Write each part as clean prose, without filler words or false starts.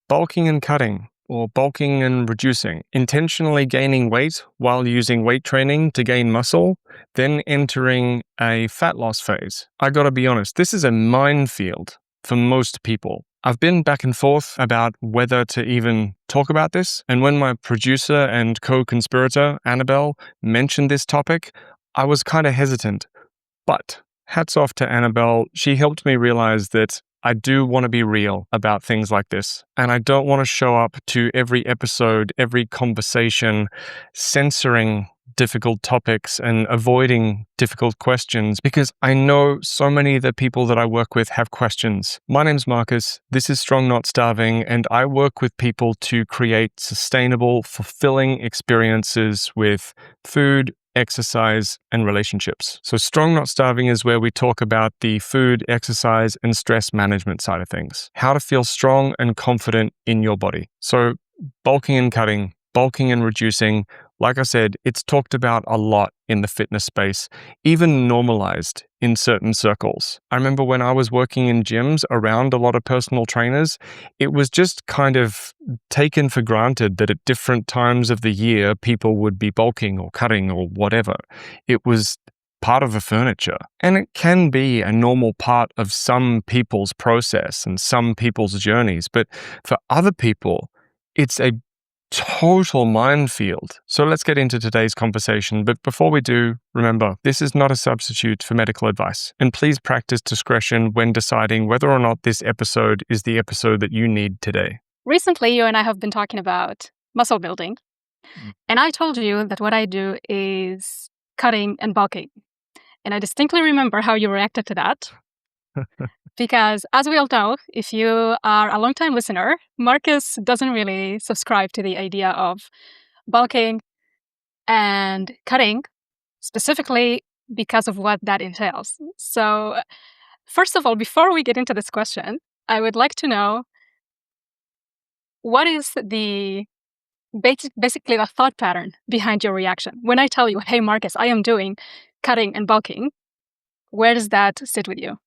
Bulking and cutting, or bulking and reducing, intentionally gaining weight while using weight training to gain muscle, then entering a fat loss phase. I gotta be honest, this is a minefield for most people. I've been back and forth about whether to even talk about this, and when my producer and co-conspirator, Annabelle, mentioned this topic, I was kind of hesitant. But hats off to Annabelle, she helped me realize that I do want to be real about things like this. And I don't want to show up to every episode, every conversation, censoring difficult topics and avoiding difficult questions, because I know so many of the people that I work with have questions. My name's Marcus. This is Strong Not Starving, and I work with people to create sustainable, fulfilling experiences with food, exercise, and relationships. So Strong Not Starving is where we talk about the food, exercise, and stress management side of things. How to feel strong and confident in your body. So bulking and cutting, bulking and reducing, like I said, it's talked about a lot in the fitness space, even normalized in certain circles. I remember when I was working in gyms around a lot of personal trainers, it was just kind of taken for granted that at different times of the year, people would be bulking or cutting or whatever. It was part of the furniture. And it can be a normal part of some people's process and some people's journeys. But for other people, it's a total minefield. So let's get into today's conversation. But before we do, remember, this is not a substitute for medical advice. And please practice discretion when deciding whether or not this episode is the episode that you need today. Recently, you and I have been talking about muscle building. And I told you that what I do is cutting and bulking. And I distinctly remember how you reacted to that. Because as we all know, if you are a long-time listener, Marcus doesn't really subscribe to the idea of bulking and cutting, specifically because of what that entails. So first of all, before we get into this question, I would like to know, what is basically the thought pattern behind your reaction? When I tell you, hey, Marcus, I am doing cutting and bulking, where does that sit with you?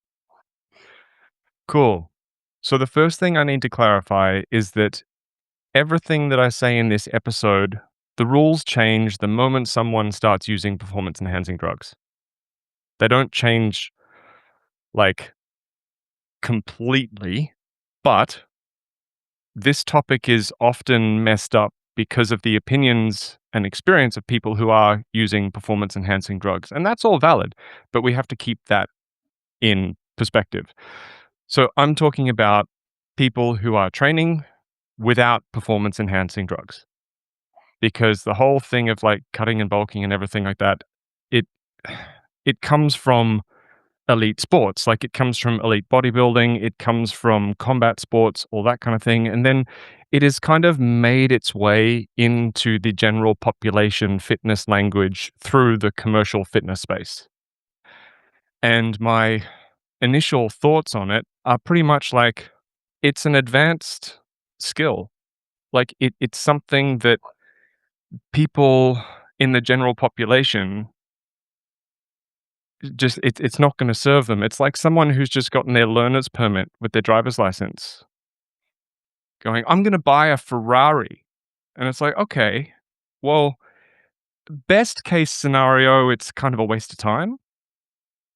Cool. So the first thing I need to clarify is that everything that I say in this episode, the rules change the moment someone starts using performance-enhancing drugs. They don't change, like, completely, but this topic is often messed up because of the opinions and experience of people who are using performance-enhancing drugs. And that's all valid, but we have to keep that in perspective. So I'm talking about people who are training without performance-enhancing drugs. Because the whole thing of like cutting and bulking and everything like that, it comes from elite sports. Like it comes from elite bodybuilding, it comes from combat sports, all that kind of thing. And then it has kind of made its way into the general population fitness language through the commercial fitness space. And my initial thoughts on it are pretty much like, it's an advanced skill. Like it's something that people in the general population just it's not going to serve them. It's like someone who's just gotten their learner's permit with their driver's license going, I'm going to buy a Ferrari. And it's like, okay, well, best case scenario, it's kind of a waste of time.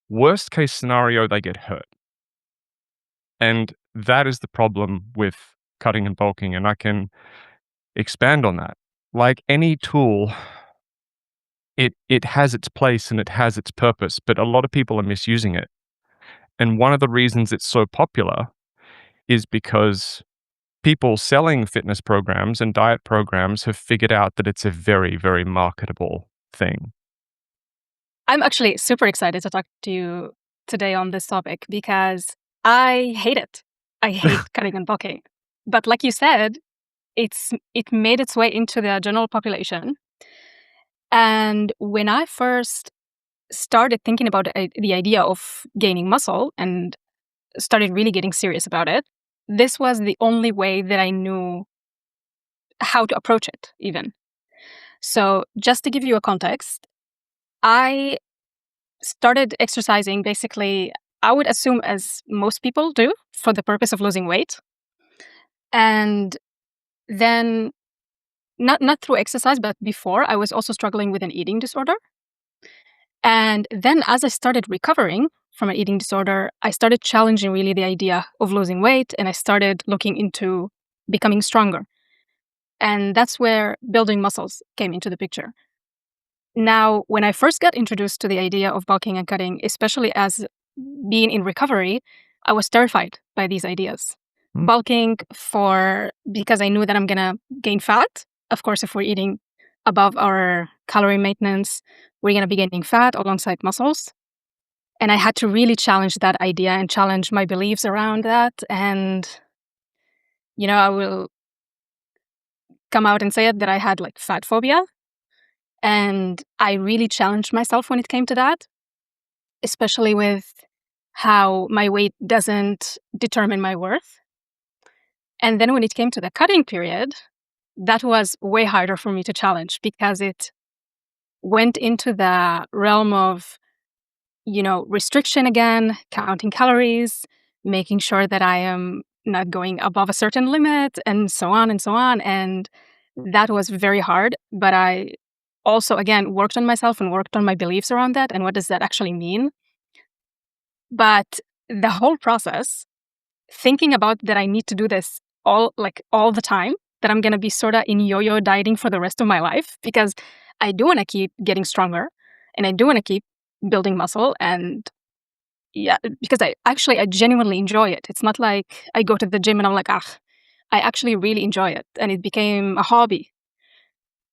Worst case scenario, they get hurt. And that is the problem with cutting and bulking. And I can expand on that. Like any tool, it has its place and it has its purpose, but a lot of people are misusing it. And one of the reasons it's so popular is because people selling fitness programs and diet programs have figured out that it's a very, very marketable thing. I'm actually super excited to talk to you today on this topic because I hate it. I hate cutting and bulking. But like you said, it made its way into the general population. And when I first started thinking about the idea of gaining muscle and started really getting serious about it, this was the only way that I knew how to approach it, even. So just to give you a context, I started exercising basically, I would assume as most people do, for the purpose of losing weight. And then not through exercise, but before, I was also struggling with an eating disorder. And then as I started recovering from an eating disorder, I started challenging really the idea of losing weight, and I started looking into becoming stronger. And that's where building muscles came into the picture. Now, when I first got introduced to the idea of bulking and cutting, especially as being in recovery, I was terrified by these ideas. Mm. Bulking because I knew that I'm gonna gain fat. Of course, if we're eating above our calorie maintenance, we're gonna be gaining fat alongside muscles. And I had to really challenge that idea and challenge my beliefs around that. And, I will come out and say it that I had like fat phobia. And I really challenged myself when it came to that, especially with how my weight doesn't determine my worth. And then when it came to the cutting period, that was way harder for me to challenge because it went into the realm of, restriction again, counting calories, making sure that I am not going above a certain limit, and so on and so on. And that was very hard. But I also, again, worked on myself and worked on my beliefs around that. And what does that actually mean? But the whole process, thinking about that I need to do this all the time, that I'm going to be sort of in yo-yo dieting for the rest of my life, because I do want to keep getting stronger and I do want to keep building muscle. And yeah, because I genuinely enjoy it. It's not like I go to the gym and I'm like, I actually really enjoy it. And it became a hobby.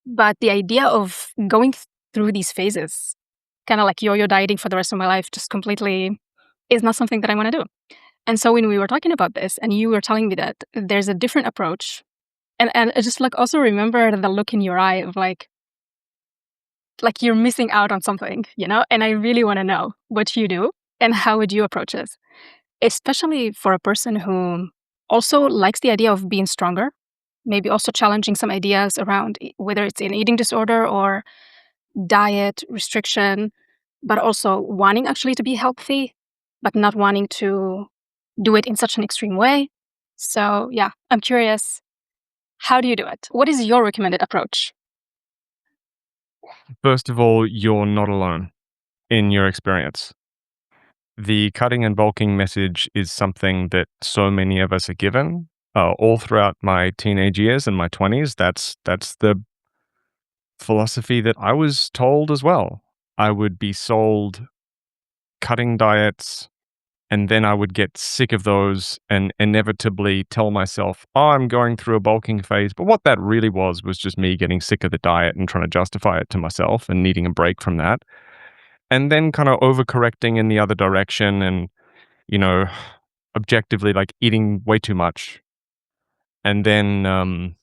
But the idea of going through these phases, kind of like yo-yo dieting for the rest of my life, just completely is not something that I want to do. And so when we were talking about this and you were telling me that there's a different approach, and I just also remember the look in your eye of like you're missing out on something, and I really want to know what you do and how would you approach this, especially for a person who also likes the idea of being stronger, maybe also challenging some ideas around whether it's an eating disorder or diet restriction, but also wanting actually to be healthy, but not wanting to do it in such an extreme way. So yeah, I'm curious, how do you do it? What is your recommended approach? First of all, you're not alone in your experience. The cutting and bulking message is something that so many of us are given all throughout my teenage years and my 20s. That's the philosophy that I was told as well. I would be sold cutting diets, and then I would get sick of those and inevitably tell myself, oh, I'm going through a bulking phase. But what that really was just me getting sick of the diet and trying to justify it to myself and needing a break from that. And then kind of overcorrecting in the other direction and, you know, objectively like eating way too much. And then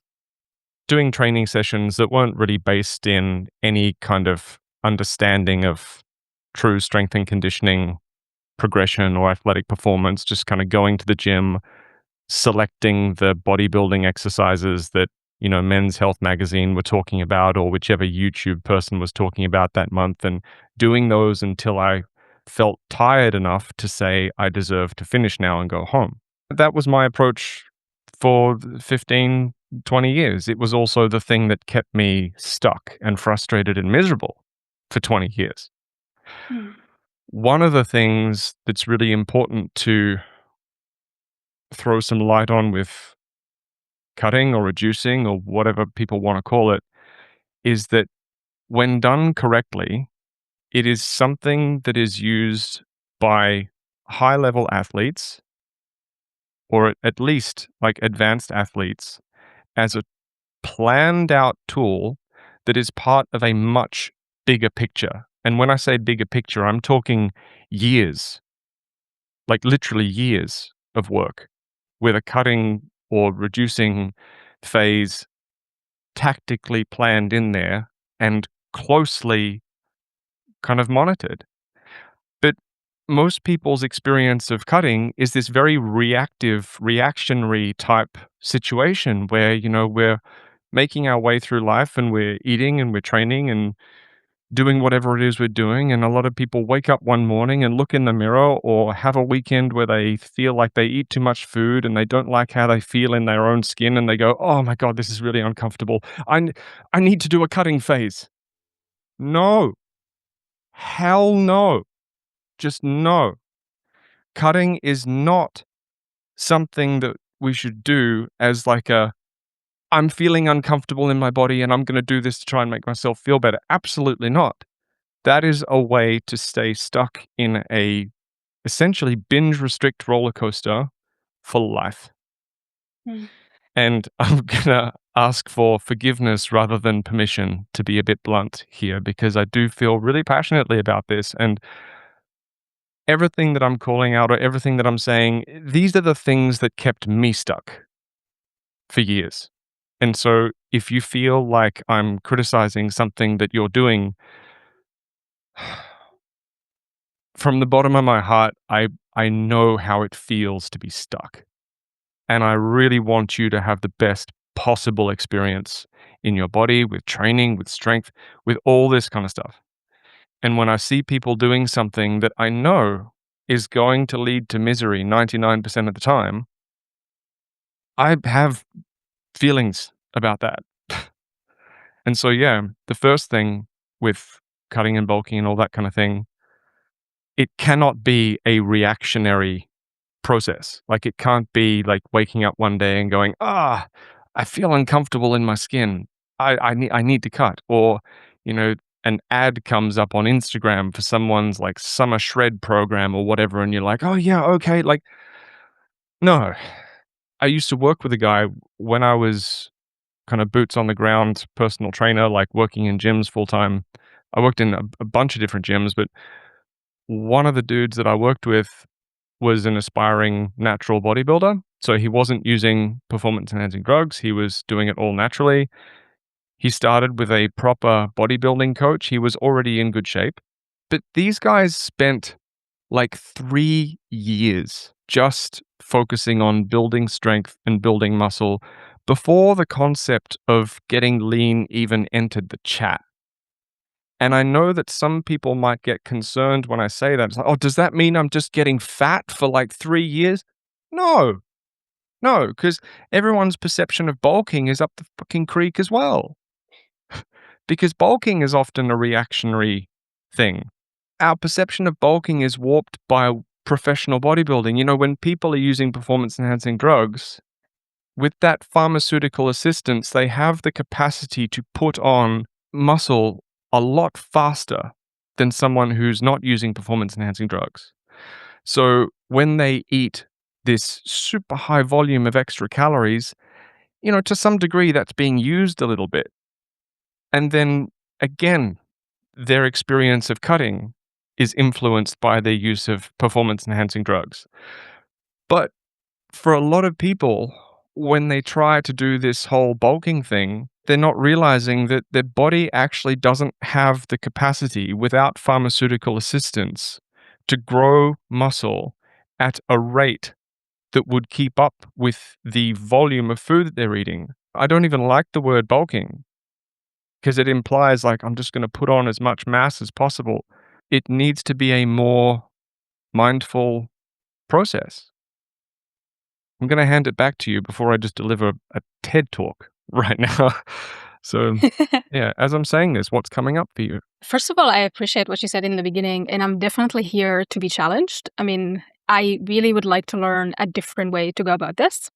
doing training sessions that weren't really based in any kind of understanding of true strength and conditioning progression or athletic performance, just kind of going to the gym, selecting the bodybuilding exercises that, Men's Health magazine were talking about or whichever YouTube person was talking about that month, and doing those until I felt tired enough to say I deserve to finish now and go home. That was my approach for 15, 20 years. It was also the thing that kept me stuck and frustrated and miserable for 20 years. Hmm. One of the things that's really important to throw some light on with cutting or reducing or whatever people want to call it is that when done correctly, it is something that is used by high level athletes or at least like advanced athletes as a planned out tool that is part of a much bigger picture. And when I say bigger picture, I'm talking years, like literally years of work with a cutting or reducing phase tactically planned in there and closely kind of monitored. But most people's experience of cutting is this very reactive, reactionary type situation where, we're making our way through life and we're eating and we're training and doing whatever it is we're doing. And a lot of people wake up one morning and look in the mirror or have a weekend where they feel like they eat too much food and they don't like how they feel in their own skin. And they go, oh my God, this is really uncomfortable. I need to do a cutting phase. No. Hell no. Just no. Cutting is not something that we should do as like I'm feeling uncomfortable in my body and I'm going to do this to try and make myself feel better. Absolutely not. That is a way to stay stuck in a essentially binge restrict roller coaster for life. Mm. And I'm going to ask for forgiveness rather than permission, to be a bit blunt here, because I do feel really passionately about this. And everything that I'm calling out or everything that I'm saying, these are the things that kept me stuck for years. And so if you feel like I'm criticizing something that you're doing, from the bottom of my heart, I know how it feels to be stuck. And I really want you to have the best possible experience in your body, with training, with strength, with all this kind of stuff. And when I see people doing something that I know is going to lead to misery 99% of the time, I have feelings about that. And so, yeah, the first thing with cutting and bulking and all that kind of thing, it cannot be a reactionary process. Like, it can't be like waking up one day and going, I feel uncomfortable in my skin. I need to cut. Or, you know, an ad comes up on Instagram for someone's like summer shred program or whatever. And you're like, oh, yeah, okay. Like, no. I used to work with a guy when I was kind of boots on the ground personal trainer, like working in gyms full time. I worked in a bunch of different gyms, but one of the dudes that I worked with was an aspiring natural bodybuilder. So he wasn't using performance enhancing drugs. He was doing it all naturally. He started with a proper bodybuilding coach. He was already in good shape. But these guys spent like 3 years just focusing on building strength and building muscle before the concept of getting lean even entered the chat. And I know that some people might get concerned when I say that. It's like, oh, does that mean I'm just getting fat for like 3 years? No, no, because everyone's perception of bulking is up the fucking creek as well. Because bulking is often a reactionary thing. Our perception of bulking is warped by professional bodybuilding. You know, when people are using performance enhancing drugs, with that pharmaceutical assistance, they have the capacity to put on muscle a lot faster than someone who's not using performance enhancing drugs. So when they eat this super high volume of extra calories, you know, to some degree that's being used a little bit. And then again, their experience of cutting is influenced by their use of performance enhancing drugs. But for a lot of people, when they try to do this whole bulking thing, they're not realizing that their body actually doesn't have the capacity without pharmaceutical assistance to grow muscle at a rate that would keep up with the volume of food that they're eating. I don't even like the word bulking because it implies like I'm just going to put on as much mass as possible. It needs to be a more mindful process. I'm going to hand it back to you before I just deliver a TED talk right now. So, yeah, as I'm saying this, what's coming up for you? First of all, I appreciate what you said in the beginning, and I'm definitely here to be challenged. I mean, I really would like to learn a different way to go about this.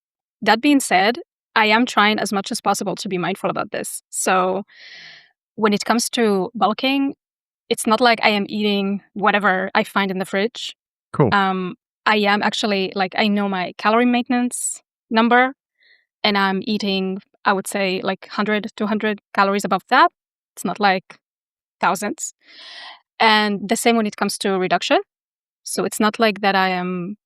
That being said, I am trying as much as possible to be mindful about this. So when it comes to bulking, it's not like I am eating whatever I find in the fridge. Cool. I am actually, like, I know my calorie maintenance number, and I'm eating, I would say, like 100, 200 calories above that. It's not like thousands. And the same when it comes to reduction. So it's not like that I am,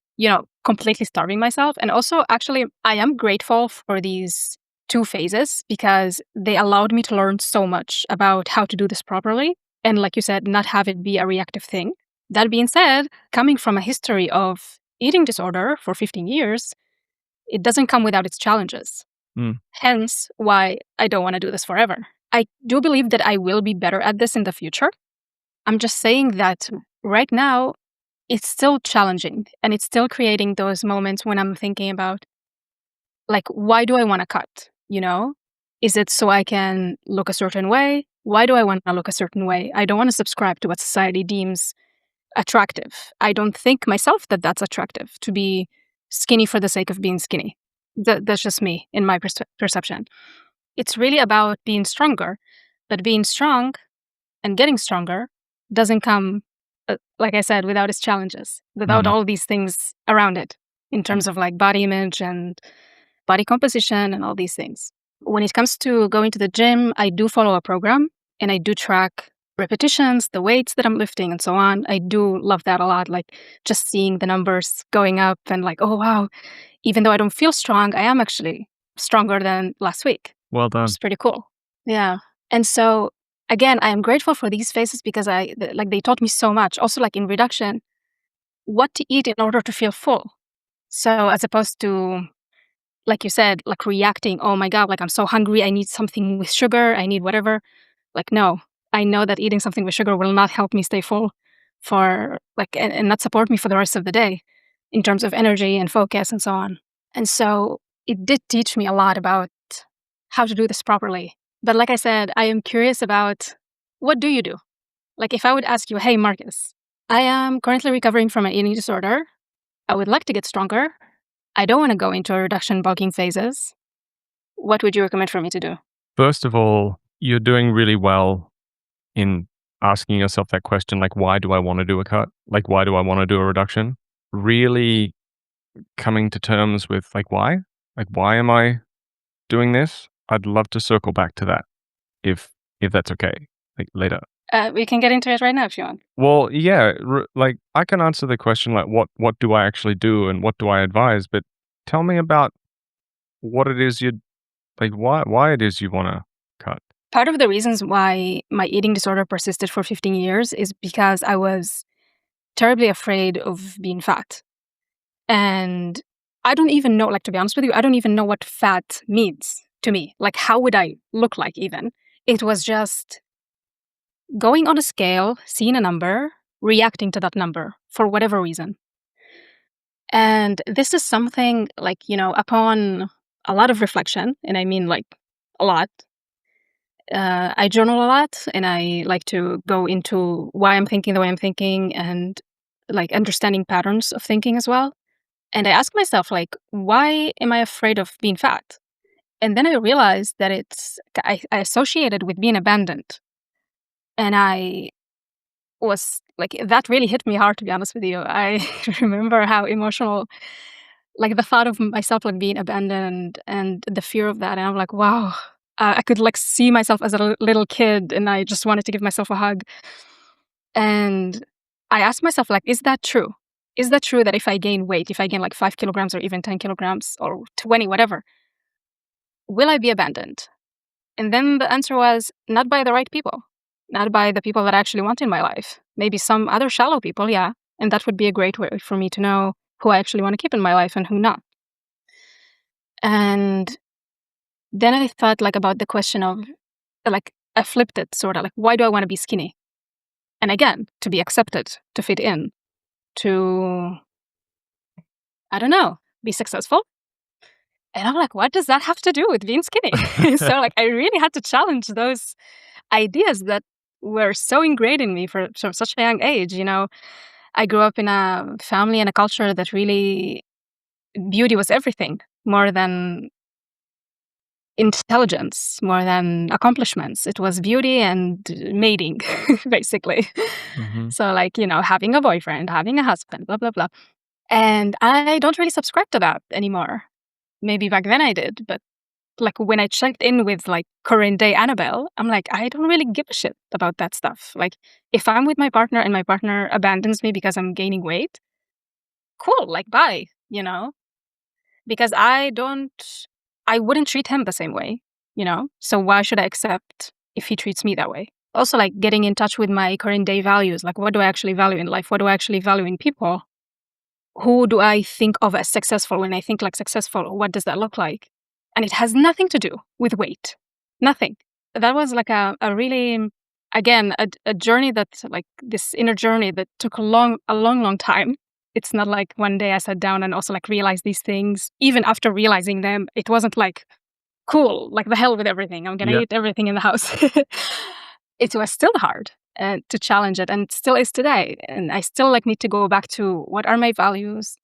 completely starving myself. And also, actually, I am grateful for these 2 phases because they allowed me to learn so much about how to do this properly. And like you said, not have it be a reactive thing. That being said, coming from a history of eating disorder for 15 years, it doesn't come without its challenges. Mm. Hence why I don't want to do this forever. I do believe that I will be better at this in the future. I'm just saying that right now, it's still challenging and it's still creating those moments when I'm thinking about, like, why do I want to cut? Is it so I can look a certain way? Why do I want to look a certain way? I don't want to subscribe to what society deems attractive. I don't think myself that that's attractive to be skinny for the sake of being skinny. That's just me in my perception. It's really about being stronger, but being strong and getting stronger doesn't come, like I said, without its challenges, without all these things around it in terms of like body image and body composition and all these things. When it comes to going to the gym, I do follow a program and I do track repetitions, the weights that I'm lifting and so on. I do love that a lot, like just seeing the numbers going up and like, oh, wow, even though I don't feel strong, I am actually stronger than last week. Well done. It's pretty cool. Yeah. And so again, I am grateful for these phases because they taught me so much. Also, like in reduction, what to eat in order to feel full. So as opposed to, like you said, like reacting, oh my God, like I'm so hungry, I need something with sugar, I need whatever. Like, no, I know that eating something with sugar will not help me stay full for like, and not support me for the rest of the day in terms of energy and focus and so on. And so it did teach me a lot about how to do this properly. But like I said, I am curious about, what do you do? Like if I would ask you, hey, Marcus, I am currently recovering from an eating disorder. I would like to get stronger. I don't want to go into a reduction bulking phases. What would you recommend for me to do? First of all, you're doing really well in asking yourself that question, like, why do I want to do a cut? Like, why do I want to do a reduction? Really coming to terms with, like, why? Like, why am I doing this? I'd love to circle back to that if that's okay, like later. We can get into it right now if you want. Well, yeah, like I can answer the question like what do I actually do and what do I advise, but tell me about what it is you like why it is you want to cut. Part of the reasons why my eating disorder persisted for 15 years is because I was terribly afraid of being fat. And I don't even know, like, to be honest with you, I don't even know what fat means to me. Like, how would I look like even? It was just going on a scale, seeing a number, reacting to that number for whatever reason. And this is something like, upon a lot of reflection, and I mean like a lot, I journal a lot and I like to go into why I'm thinking the way I'm thinking and like understanding patterns of thinking as well. And I ask myself, like, why am I afraid of being fat? And then I realized that I associated with being abandoned. And I was like, that really hit me hard, to be honest with you. I remember how emotional, like the thought of myself like being abandoned and the fear of that. And I'm like, wow, I could like see myself as a little kid and I just wanted to give myself a hug. And I asked myself, like, is that true? Is that true that if I gain weight, if I gain like 5 kilograms or even 10 kilograms or 20, whatever, will I be abandoned? And then the answer was not by the right people, not by the people that I actually want in my life. Maybe some other shallow people, yeah. And that would be a great way for me to know who I actually want to keep in my life and who not. And then I thought like about the question of, like, I flipped it sort of like, why do I want to be skinny? And again, to be accepted, to fit in, to, I don't know, be successful. And I'm like, what does that have to do with being skinny? So like, I really had to challenge those ideas that were so ingrained in me from such a young age. I grew up in a family and a culture that really beauty was everything, more than intelligence, more than accomplishments. It was beauty and mating, basically. Mm-hmm. So like, having a boyfriend, having a husband, blah, blah, blah. And I don't really subscribe to that anymore. Maybe back then I did, but like when I checked in with like current day Annabelle, I'm like, I don't really give a shit about that stuff. Like if I'm with my partner and my partner abandons me because I'm gaining weight, cool, like bye, because I wouldn't treat him the same way, So why should I accept if he treats me that way? Also like getting in touch with my current day values. Like what do I actually value in life? What do I actually value in people? Who do I think of as successful? When I think like successful, what does that look like? And it has nothing to do with weight. Nothing. that was like a really, again, a journey that, like, this inner journey that took a long time. It's not like one day I sat down and also, like, realized these things. Even after realizing them, it wasn't like, "Cool, like, the hell with everything. I'm gonna Yeah. eat everything in the house." It was still hard, to challenge it, and still is today, and I still, like, need to go back to what are my values,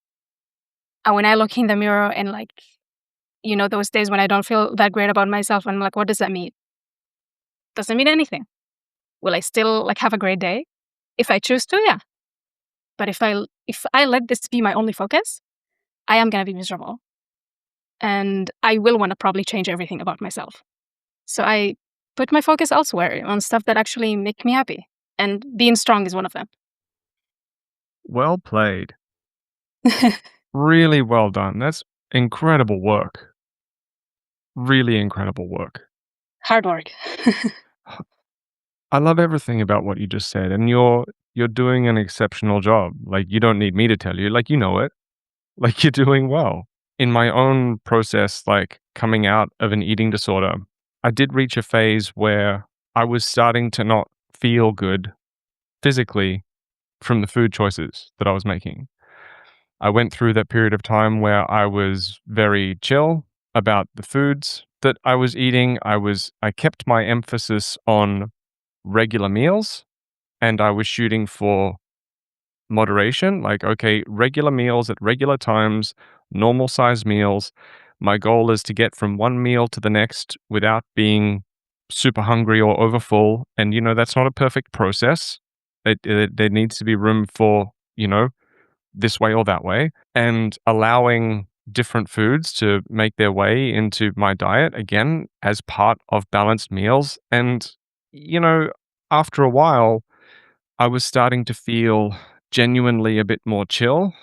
and when I look in the mirror and, like, those days when I don't feel that great about myself, I'm like, "What does that mean?" Doesn't mean anything. Will I still, like, have a great day? If I choose to, yeah. But if I let this be my only focus, I am gonna be miserable, and I will wanna probably change everything about myself. So I put my focus elsewhere on stuff that actually make me happy, and being strong is one of them. Well played. Really well done. That's incredible work. Really incredible work. Hard work. I love everything about what you just said, and you're doing an exceptional job. Like, you don't need me to tell you, like, you know it. Like, you're doing well. In my own process, like, coming out of an eating disorder, I did reach a phase where I was starting to not feel good physically from the food choices that I was making. I went through that period of time where I was very chill about the foods that I was eating. I kept my emphasis on regular meals, and I was shooting for moderation, like, okay, regular meals at regular times, normal size meals. My goal is to get from one meal to the next without being super hungry or overfull. And, that's not a perfect process. There needs to be room for, this way or that way, and allowing different foods to make their way into my diet again as part of balanced meals. And, you know, after a while, I was starting to feel genuinely a bit more chill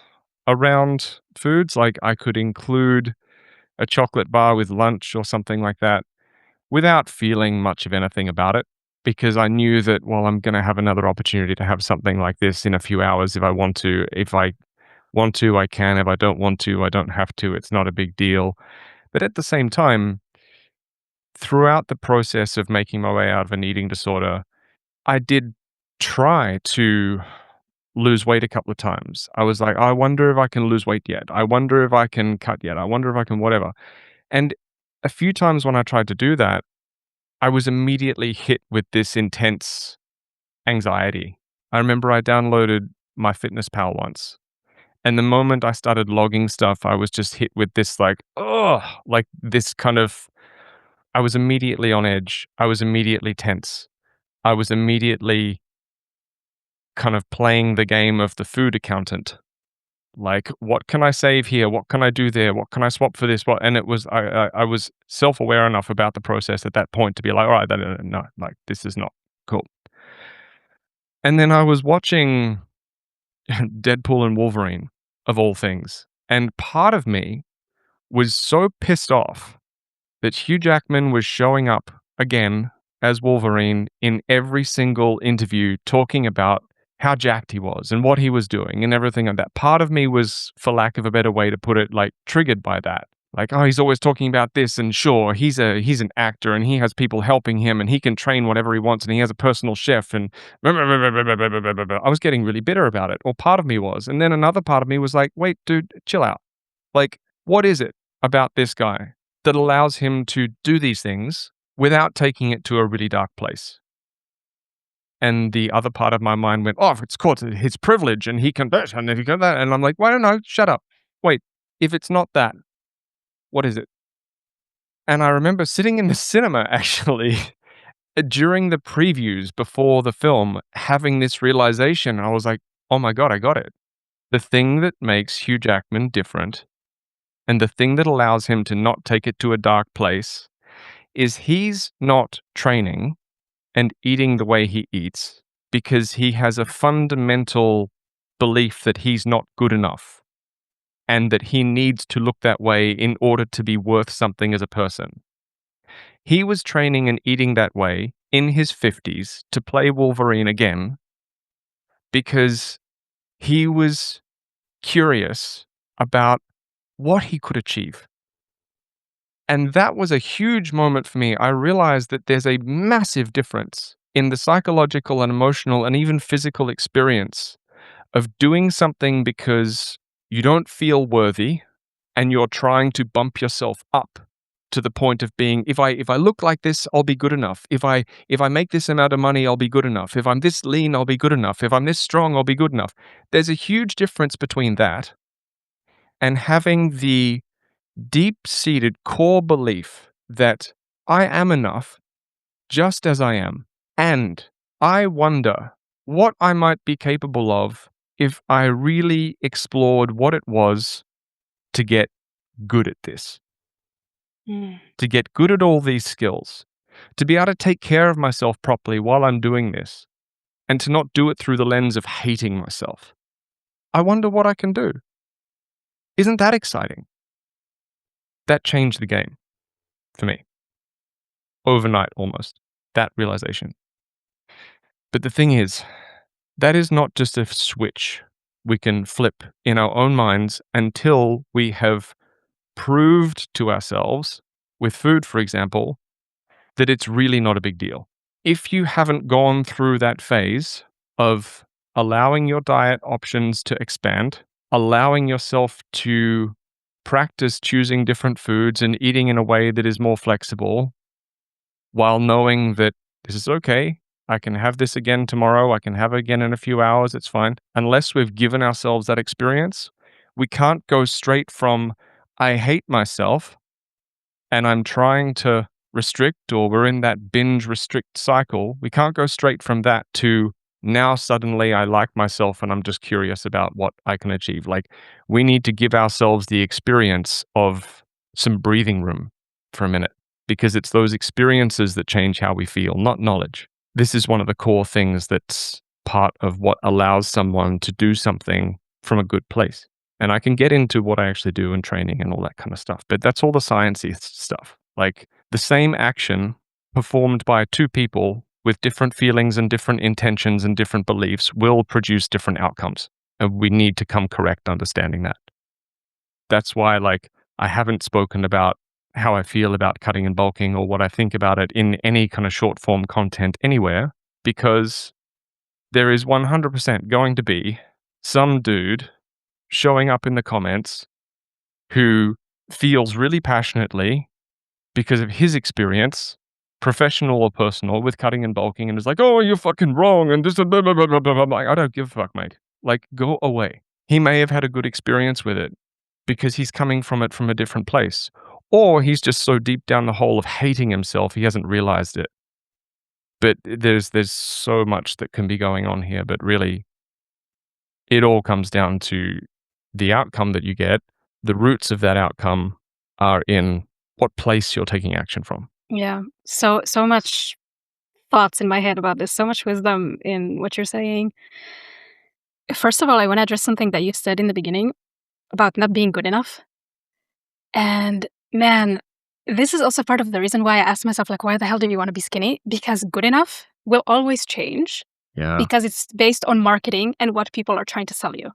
around foods. Like, I could include a chocolate bar with lunch or something like that without feeling much of anything about it, because I knew that, well, I'm going to have another opportunity to have something like this in a few hours if I want to. If I want to, I can. If I don't want to, I don't have to. It's not a big deal. But at the same time, throughout the process of making my way out of an eating disorder, I did try to lose weight a couple of times. I was like, I wonder if I can lose weight yet. I wonder if I can cut yet. I wonder if I can whatever. And a few times when I tried to do that, I was immediately hit with this intense anxiety. I remember I downloaded my Fitness Pal once. And the moment I started logging stuff, I was just hit with this, like, oh, like this kind of, I was immediately on edge. I was immediately tense. I was immediately kind of playing the game of the food accountant. Like, what can I save here? What can I do there? What can I swap for this? What? And it was, I was self aware enough about the process at that point to be like, all right, no, like, this is not cool. And then I was watching Deadpool and Wolverine, of all things. And part of me was so pissed off that Hugh Jackman was showing up again as Wolverine in every single interview talking about how jacked he was and what he was doing and everything like that. Part of me was, for lack of a better way to put it, like, triggered by that. Like, oh, he's always talking about this, and sure, he's an actor and he has people helping him and he can train whatever he wants and he has a personal chef and I was getting really bitter about it. Or part of me was. And then another part of me was like, wait, dude, chill out. Like, what is it about this guy that allows him to do these things without taking it to a really dark place? And the other part of my mind went, oh, it's called his privilege and he can this and if he can that. And I'm like, why don't I shut up? Wait, if it's not that, what is it? And I remember sitting in the cinema actually during the previews before the film having this realization. I was like, oh my God, I got it. The thing that makes Hugh Jackman different and the thing that allows him to not take it to a dark place is he's not training and eating the way he eats because he has a fundamental belief that he's not good enough and that he needs to look that way in order to be worth something as a person. He was training and eating that way in his 50s to play Wolverine again because he was curious about what he could achieve. And that was a huge moment for me. I realized that there's a massive difference in the psychological and emotional and even physical experience of doing something because you don't feel worthy and you're trying to bump yourself up to the point of being, if I look like this, I'll be good enough. If I make this amount of money, I'll be good enough. If I'm this lean, I'll be good enough. If I'm this strong, I'll be good enough. There's a huge difference between that and having the deep-seated core belief that I am enough just as I am. And I wonder what I might be capable of if I really explored what it was to get good at this, to get good at all these skills, to be able to take care of myself properly while I'm doing this, and to not do it through the lens of hating myself. I wonder what I can do. Isn't that exciting? That changed the game for me. Overnight, almost. That realization. But the thing is, that is not just a switch we can flip in our own minds until we have proved to ourselves, with food, for example, that it's really not a big deal. If you haven't gone through that phase of allowing your diet options to expand, allowing yourself to practice choosing different foods and eating in a way that is more flexible, while knowing that this is okay, I can have this again tomorrow, I can have it again in a few hours, it's fine. Unless we've given ourselves that experience, we can't go straight from, I hate myself, and I'm trying to restrict, or we're in that binge restrict cycle. We can't go straight from that to, now suddenly I like myself and I'm just curious about what I can achieve. Like, we need to give ourselves the experience of some breathing room for a minute, because it's those experiences that change how we feel, not knowledge. This is one of the core things that's part of what allows someone to do something from a good place. And I can get into what I actually do in training and all that kind of stuff, but that's all the sciencey stuff. Like, the same action performed by two people with different feelings and different intentions and different beliefs will produce different outcomes. And we need to come correct understanding that. That's why, like, I haven't spoken about how I feel about cutting and bulking or what I think about it in any kind of short form content anywhere, because there is 100% going to be some dude showing up in the comments who feels really passionately because of his experience, professional or personal, with cutting and bulking, and is like, oh, you're fucking wrong, and this, blah, blah, blah, blah, blah. Like, I don't give a fuck, mate. Like, go away. He may have had a good experience with it because he's coming from it from a different place. Or he's just so deep down the hole of hating himself, he hasn't realized it. But there's so much that can be going on here, but really, it all comes down to the outcome that you get. The roots of that outcome are in what place you're taking action from. Yeah. So much thoughts in my head about this, so much wisdom in what you're saying. First of all, I want to address something that you said in the beginning about not being good enough. And man, this is also part of the reason why I asked myself, like, why the hell do you want to be skinny? Because good enough will always change. Yeah. Because it's based on marketing and what people are trying to sell you.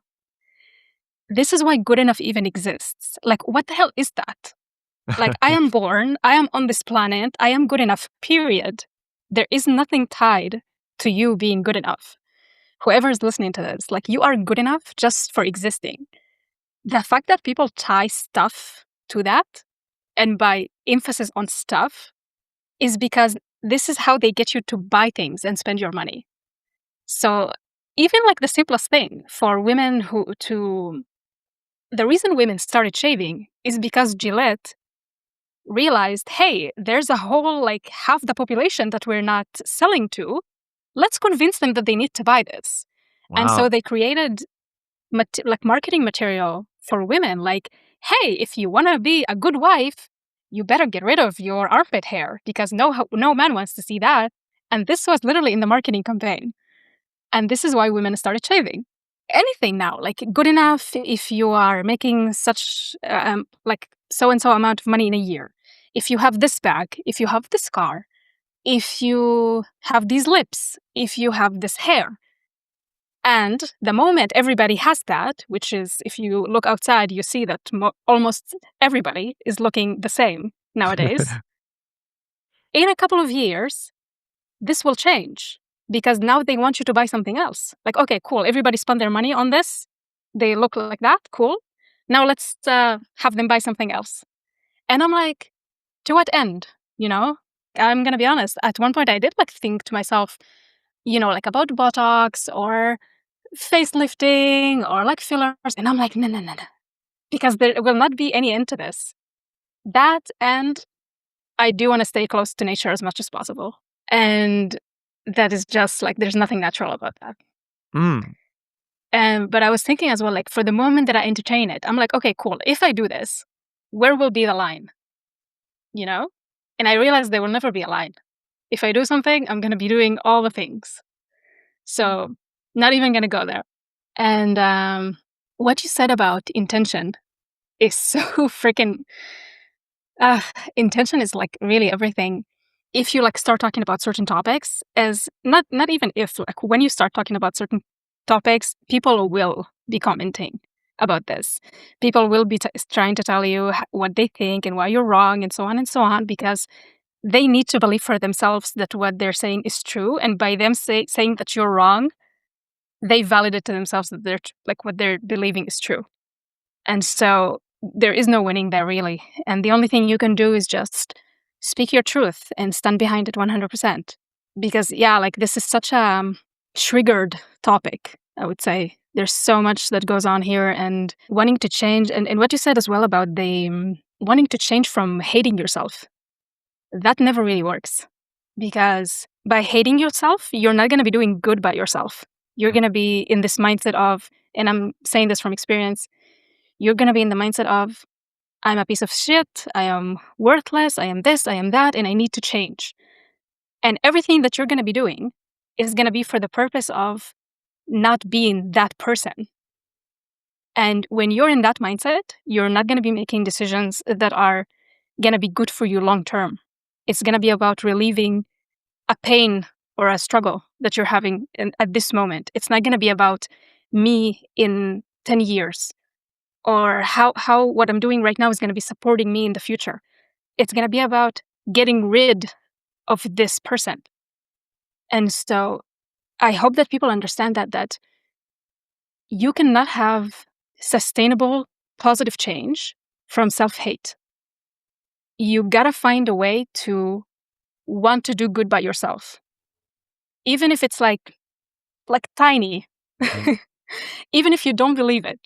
This is why good enough even exists. Like, what the hell is that? Like, I am born, I am on this planet, I am good enough, period. There is nothing tied to you being good enough. Whoever is listening to this, like, you are good enough just for existing. The fact that people tie stuff to that, and by emphasis on stuff, is because this is how they get you to buy things and spend your money. So even like the simplest thing for women the reason women started shaving is because Gillette realized, hey, there's a whole, like, half the population that we're not selling to. Let's convince them that they need to buy this. Wow. And so they created marketing material for women, like, hey, if you want to be a good wife, you better get rid of your armpit hair because no man wants to see that. And this was literally in the marketing campaign. And this is why women started shaving. Anything now, like, good enough if you are making such, like, so-and-so amount of money in a year. If you have this bag, if you have this car, if you have these lips, if you have this hair. And the moment everybody has that, which is, if you look outside, you see that almost everybody is looking the same. nowadays. In a couple of years, this will change because now they want you to buy something else. Like, okay, cool. Everybody spent their money on this. They look like that. Cool. Now let's have them buy something else. And I'm like, to what end? You know, I'm going to be honest. At one point, I did like think to myself, like about Botox or facelifting or like fillers. And I'm like, no, because there will not be any end to this. That, and I do want to stay close to nature as much as possible. And that is just like, there's nothing natural about that. But I was thinking as well, like for the moment that I entertain it, I'm like, okay, cool. If I do this, where will be the line? And I realized there will never be a line. If I do something, I'm going to be doing all the things. So not even going to go there. And what you said about intention is so freaking... intention is like really everything. If you like start talking about certain topics, as not even if, like when you start talking about certain topics, people will be commenting about this. People will be trying to tell you what they think and why you're wrong and so on, because they need to believe for themselves that what they're saying is true. And by them saying that you're wrong, they validate to themselves that they're like what they're believing is true. And so there is no winning there, really. And the only thing you can do is just speak your truth and stand behind it 100%. Because, yeah, like this is such a triggered topic, I would say. There's so much that goes on here, and wanting to change. And what you said as well about the wanting to change from hating yourself, that never really works. Because by hating yourself, you're not going to be doing good by yourself. You're going to be in this mindset of, and I'm saying this from experience, you're going to be in the mindset of, I'm a piece of shit, I am worthless, I am this, I am that, and I need to change. And everything that you're going to be doing is going to be for the purpose of not being that person. And when you're in that mindset, you're not going to be making decisions that are going to be good for you long term. It's going to be about relieving a pain or a struggle that you're having at this moment. It's not going to be about me in 10 years or how what I'm doing right now is going to be supporting me in the future. It's going to be about getting rid of this person. And so I hope that people understand that you cannot have sustainable, positive change from self-hate. You gotta find a way to want to do good by yourself. Even if it's like tiny, even if you don't believe it.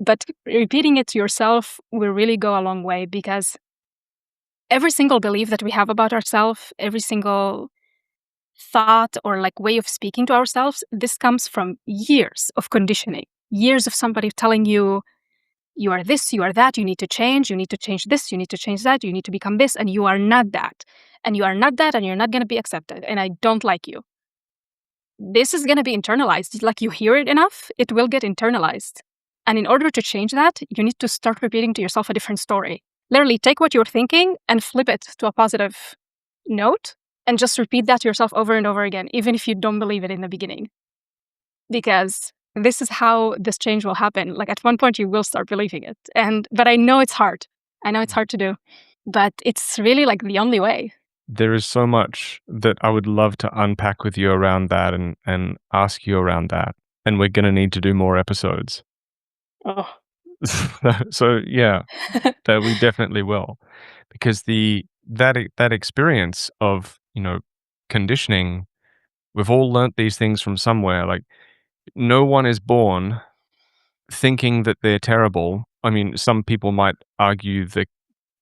But repeating it to yourself will really go a long way, because every single belief that we have about ourselves, every single thought or like way of speaking to ourselves, this comes from years of conditioning, years of somebody telling you, you are this, you are that, you need to change this, you need to change that, you need to become this, and you are not that. And you are not that, and you're not going to be accepted, and I don't like you. This is going to be internalized. Like you hear it enough, it will get internalized. And in order to change that, you need to start repeating to yourself a different story. Literally take what you're thinking and flip it to a positive note and just repeat that to yourself over and over again, even if you don't believe it in the beginning. Because this is how this change will happen. Like at one point you will start believing it. But I know it's hard. I know it's hard to do, but it's really like the only way. There is so much that I would love to unpack with you around that and ask you around that. And we're going to need to do more episodes. Oh. So yeah, that we definitely will, because that experience of, conditioning, we've all learnt these things from somewhere. Like no one is born thinking that they're terrible. I mean, some people might argue the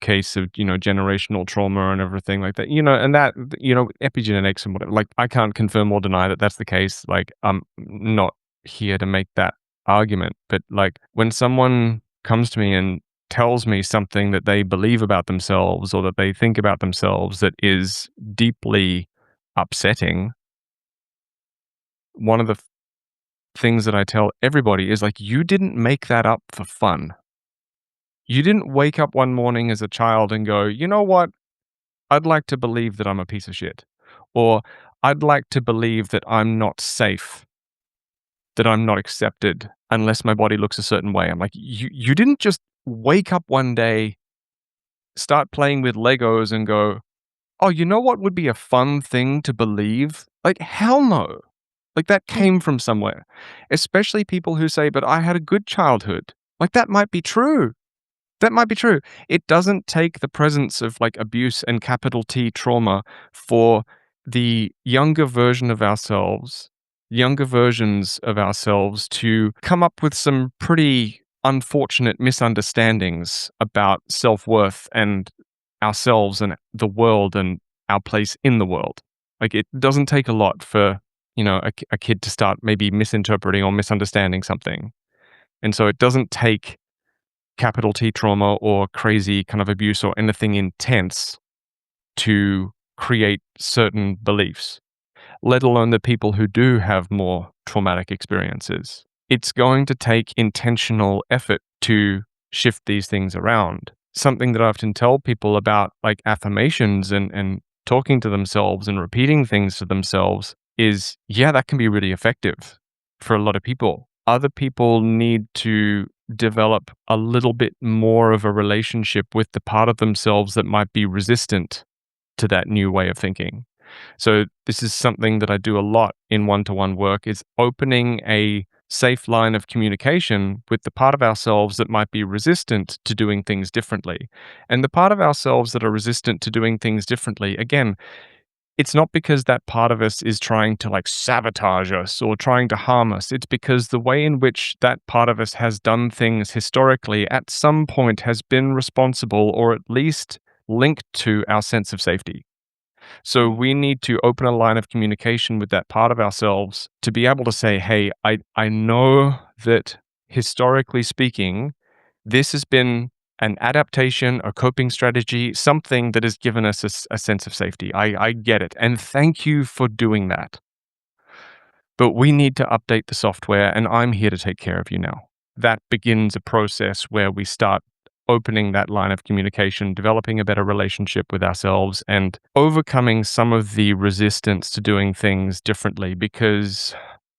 case of, generational trauma and everything like that, and that, epigenetics and whatever. Like I can't confirm or deny that that's the case. Like I'm not here to make that argument, but like when someone comes to me and tells me something that they believe about themselves or that they think about themselves that is deeply upsetting, one of the things that I tell everybody is like, you didn't make that up for fun. You didn't wake up one morning as a child and go, you know what? I'd like to believe that I'm a piece of shit. Or I'd like to believe that I'm not safe, that I'm not accepted unless my body looks a certain way. I'm like, you didn't just wake up one day start playing with Legos and go, oh, you know what would be a fun thing to believe? Like, hell no. Like, that Mm. came from somewhere. Especially people who say, but I had a good childhood. Like, that might be true. That might be true. It doesn't take the presence of like abuse and capital T trauma for the younger versions of ourselves to come up with some pretty unfortunate misunderstandings about self-worth and ourselves and the world and our place in the world. Like, it doesn't take a lot for, a kid to start maybe misinterpreting or misunderstanding something. And so it doesn't take capital T trauma or crazy kind of abuse or anything intense to create certain beliefs, let alone the people who do have more traumatic experiences. It's going to take intentional effort to shift these things around. Something that I often tell people about, like affirmations and talking to themselves and repeating things to themselves, is yeah, that can be really effective for a lot of people. Other people need to develop a little bit more of a relationship with the part of themselves that might be resistant to that new way of thinking. So this is something that I do a lot in one-to-one work, is opening a safe line of communication with the part of ourselves that might be resistant to doing things differently. And the part of ourselves that are resistant to doing things differently, again, it's not because that part of us is trying to like sabotage us or trying to harm us. It's because the way in which that part of us has done things historically at some point has been responsible or at least linked to our sense of safety. So we need to open a line of communication with that part of ourselves to be able to say, hey, I know that historically speaking, this has been an adaptation, a coping strategy, something that has given us a sense of safety. I get it. And thank you for doing that. But we need to update the software, and I'm here to take care of you now. That begins a process where we start opening that line of communication, developing a better relationship with ourselves, and overcoming some of the resistance to doing things differently. Because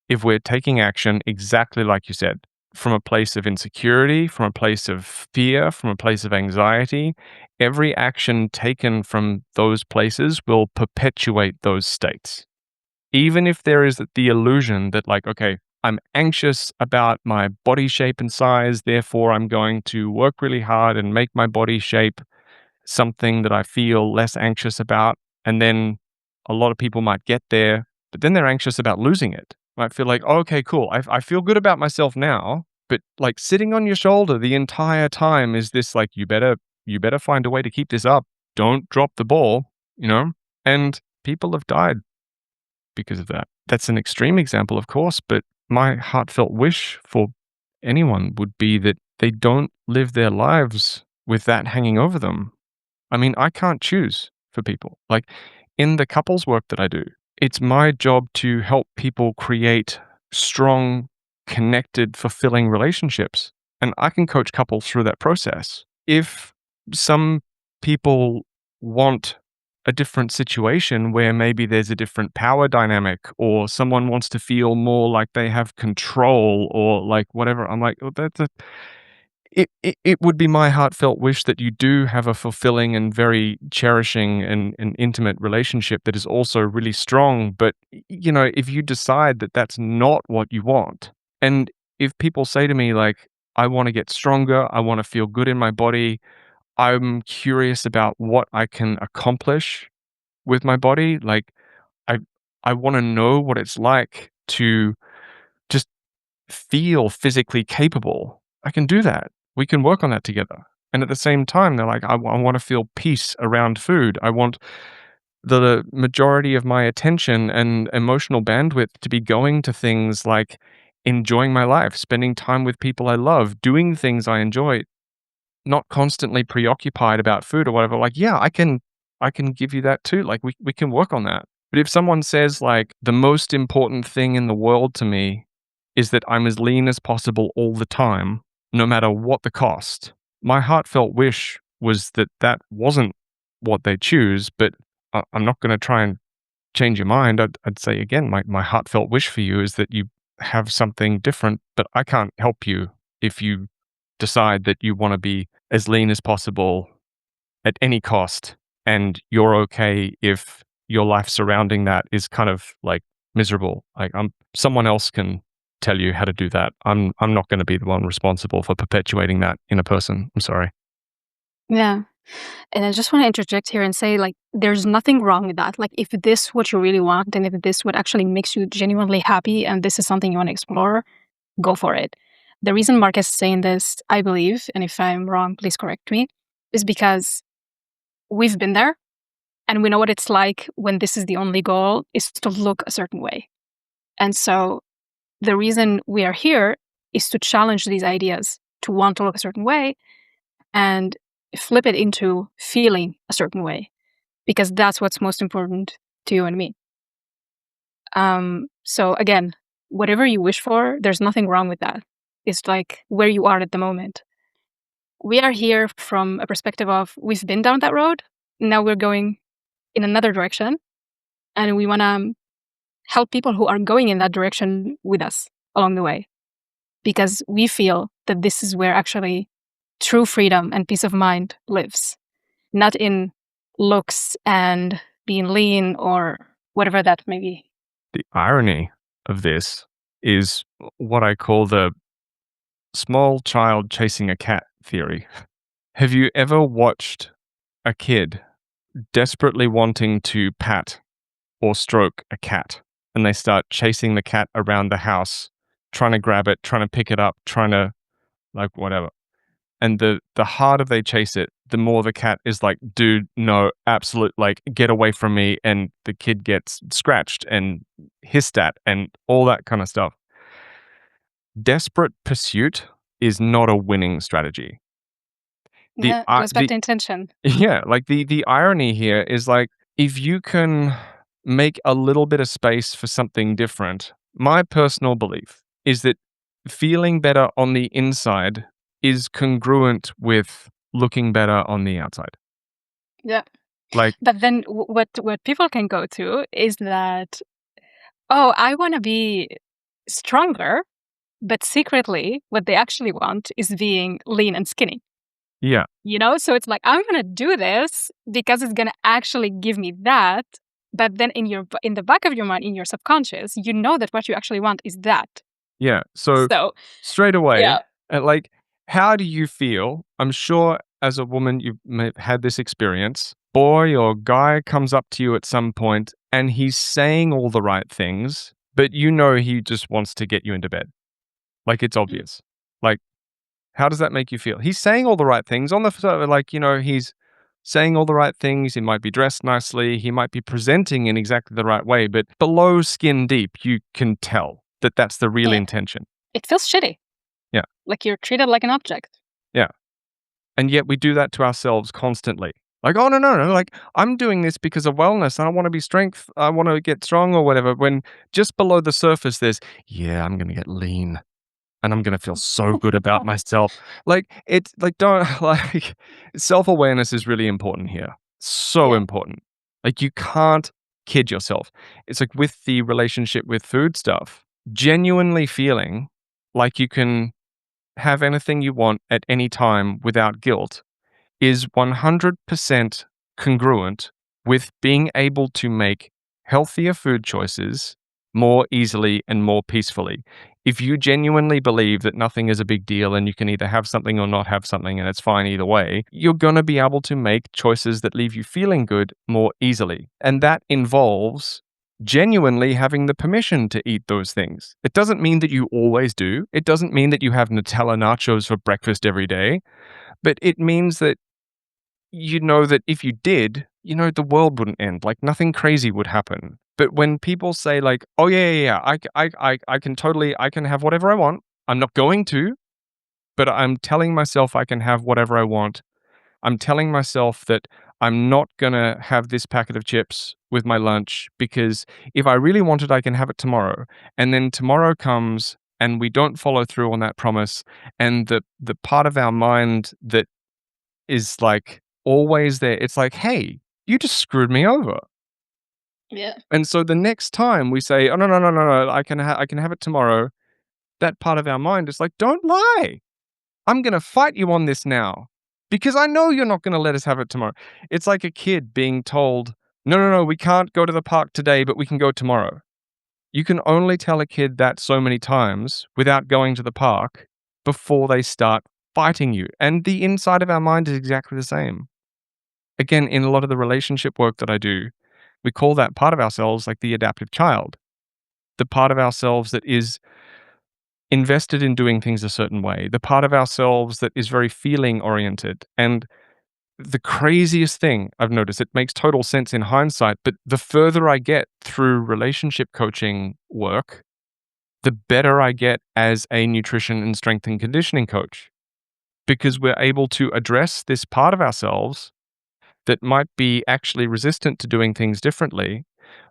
if we're taking action, exactly like you said, from a place of insecurity, from a place of fear, from a place of anxiety, every action taken from those places will perpetuate those states. Even if there is the illusion that, like, okay, I'm anxious about my body shape and size, therefore I'm going to work really hard and make my body shape something that I feel less anxious about. And then a lot of people might get there, but then they're anxious about losing it. Might feel like, oh, okay, cool. I feel good about myself now, but like sitting on your shoulder the entire time is this like, you better find a way to keep this up. Don't drop the ball, you know? And people have died because of that. That's an extreme example, of course, but my heartfelt wish for anyone would be that they don't live their lives with that hanging over them. I mean, I can't choose for people. Like in the couples work that I do, it's my job to help people create strong, connected, fulfilling relationships. And I can coach couples through that process. If some people want a different situation where maybe there's a different power dynamic or someone wants to feel more like they have control or like whatever, I'm like, oh, it would be my heartfelt wish that you do have a fulfilling and very cherishing and intimate relationship that is also really strong. But, if you decide that that's not what you want, and if people say to me, like, I want to get stronger, I want to feel good in my body, I'm curious about what I can accomplish with my body. Like, I, I want to know what it's like to just feel physically capable. I can do that. We can work on that together. And at the same time, they're like, I want to feel peace around food. I want the majority of my attention and emotional bandwidth to be going to things like enjoying my life, spending time with people I love, doing things I enjoy, not constantly preoccupied about food or whatever. Like, yeah, I can give you that too. Like we can work on that. But if someone says like the most important thing in the world to me is that I'm as lean as possible all the time, no matter what the cost, my heartfelt wish was that that wasn't what they choose, but I'm not going to try and change your mind. I'd say again, my heartfelt wish for you is that you have something different, but I can't help you if you decide that you want to be as lean as possible at any cost, and you're okay if your life surrounding that is kind of like miserable. Like someone else can tell you how to do that. I'm not going to be the one responsible for perpetuating that in a person. I'm sorry. Yeah. And I just want to interject here and say, like, there's nothing wrong with that. Like, if this what you really want, and if this what actually makes you genuinely happy, and this is something you want to explore, go for it. The reason Mark is saying this, I believe, and if I'm wrong, please correct me, is because we've been there and we know what it's like when this is the only goal is to look a certain way. And so the reason we are here is to challenge these ideas to want to look a certain way and flip it into feeling a certain way, because that's what's most important to you and me. So again, whatever you wish for, there's nothing wrong with that. It's like where you are at the moment. We are here from a perspective of we've been down that road. Now we're going in another direction, and we want to help people who are going in that direction with us along the way, because we feel that this is where actually true freedom and peace of mind lives, not in looks and being lean or whatever that may be. The irony of this is what I call the small child chasing a cat theory. Have you ever watched a kid desperately wanting to pat or stroke a cat, and they start chasing the cat around the house, trying to grab it, trying to pick it up, trying to like whatever? And the harder they chase it, the more the cat is like, dude, no, absolute, like, get away from me. And the kid gets scratched and hissed at and all that kind of stuff. Desperate pursuit is not a winning strategy. Yeah, it goes back to intention. Yeah, like the irony here is like, if you can make a little bit of space for something different, my personal belief is that feeling better on the inside is congruent with looking better on the outside. Yeah. Like, But then what people can go to is that, oh, I want to be stronger, but secretly what they actually want is being lean and skinny. yeah, So it's like, I'm going to do this because it's going to actually give me that. But then in the back of your mind, in your subconscious, you know that what you actually want is that. yeah. So So straight away, yeah. like, how do you feel? I'm sure as a woman, you may have had this experience. Boy or guy comes up to you at some point and he's saying all the right things, but he just wants to get you into bed. Like, it's obvious. Like, how does that make you feel? He's saying all the right things on the, like, he's saying all the right things. He might be dressed nicely. He might be presenting in exactly the right way, but below skin deep, you can tell that that's the real Yeah. intention. It feels shitty. Yeah. Like you're treated like an object. Yeah. And yet we do that to ourselves constantly. Like, oh, no. Like, I'm doing this because of wellness. I don't want to be strength. I want to get strong or whatever. When just below the surface, there's, yeah, I'm going to get lean and I'm going to feel so good about myself. Like, it's like, don't, like, self awareness is really important here. So Yeah. important. Like, you can't kid yourself. It's like with the relationship with food stuff, genuinely feeling like you can have anything you want at any time without guilt is 100% congruent with being able to make healthier food choices more easily and more peacefully. If you genuinely believe that nothing is a big deal and you can either have something or not have something and it's fine either way, you're going to be able to make choices that leave you feeling good more easily. And that involves genuinely having the permission to eat those things. It doesn't mean that you always do. It doesn't mean that you have Nutella nachos for breakfast every day, but it means that that if you did, the world wouldn't end. Like, nothing crazy would happen. But when people say like, "Oh yeah, I can totally, I can have whatever I want. I'm not going to, but I'm telling myself I can have whatever I want. I'm telling myself that I'm not gonna have this packet of chips with my lunch because if I really want it, I can have it tomorrow." And then tomorrow comes and we don't follow through on that promise, and the part of our mind that is like always there. It's like, hey, you just screwed me over. Yeah. And so the next time we say, oh no, I can have it tomorrow. That part of our mind is like, don't lie. I'm gonna fight you on this now. because I know you're not going to let us have it tomorrow. It's like a kid being told, no, no, no, we can't go to the park today, but we can go tomorrow. You can only tell a kid that so many times without going to the park before they start fighting you. And the inside of our mind is exactly the same. Again, in a lot of the relationship work that I do, we call that part of ourselves like the adaptive child, the part of ourselves that is invested in doing things a certain way, the part of ourselves that is very feeling oriented. And the craziest thing I've noticed, it makes total sense in hindsight, but the further I get through relationship coaching work, the better I get as a nutrition and strength and conditioning coach, because we're able to address this part of ourselves that might be actually resistant to doing things differently,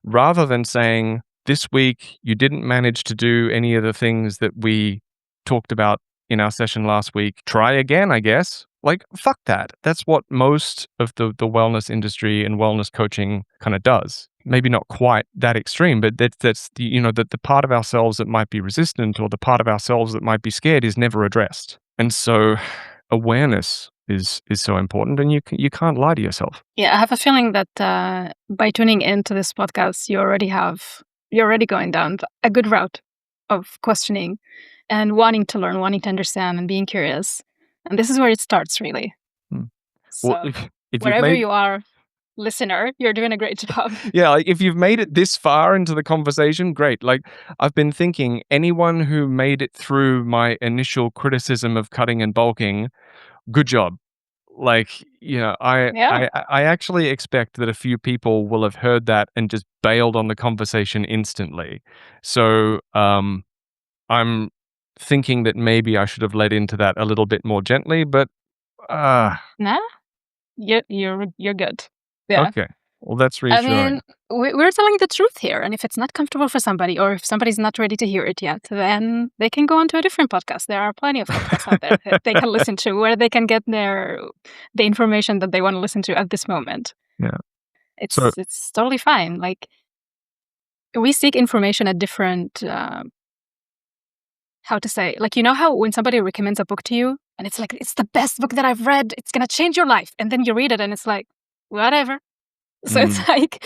rather than saying, this week you didn't manage to do any of the things that we talked about in our session last week. Try again, I guess. Like, fuck that. That's what most of the wellness industry and wellness coaching kind of does. Maybe not quite that extreme, but that's the, the part of ourselves that might be resistant or the part of ourselves that might be scared is never addressed. And so awareness is so important, and you can't lie to yourself. Yeah, I have a feeling that by tuning into this podcast, you're already going down a good route of questioning and wanting to learn, wanting to understand, and being curious. And this is where it starts, really. So, well, if wherever you are, listener, you're doing a great job. Yeah, like if you've made it this far into the conversation, great. Like, I've been thinking, anyone who made it through my initial criticism of cutting and bulking, good job. Like, Yeah. I actually expect that a few people will have heard that and just bailed on the conversation instantly. So, I'm thinking that maybe I should have led into that a little bit more gently, but Nah, you're good. Yeah. okay. Well, that's I reassuring. mean, we're telling the truth here, and if it's not comfortable for somebody, or if somebody's not ready to hear it yet, then they can go on to a different podcast. There are plenty of podcasts out there that they can listen to, where they can get the information that they want to listen to at this moment. Yeah. It's totally fine. Like, we seek information at different, how to say, like, how when somebody recommends a book to you, and it's like, it's the best book that I've read, it's gonna change your life, and then you read it, and it's like, whatever. So it's like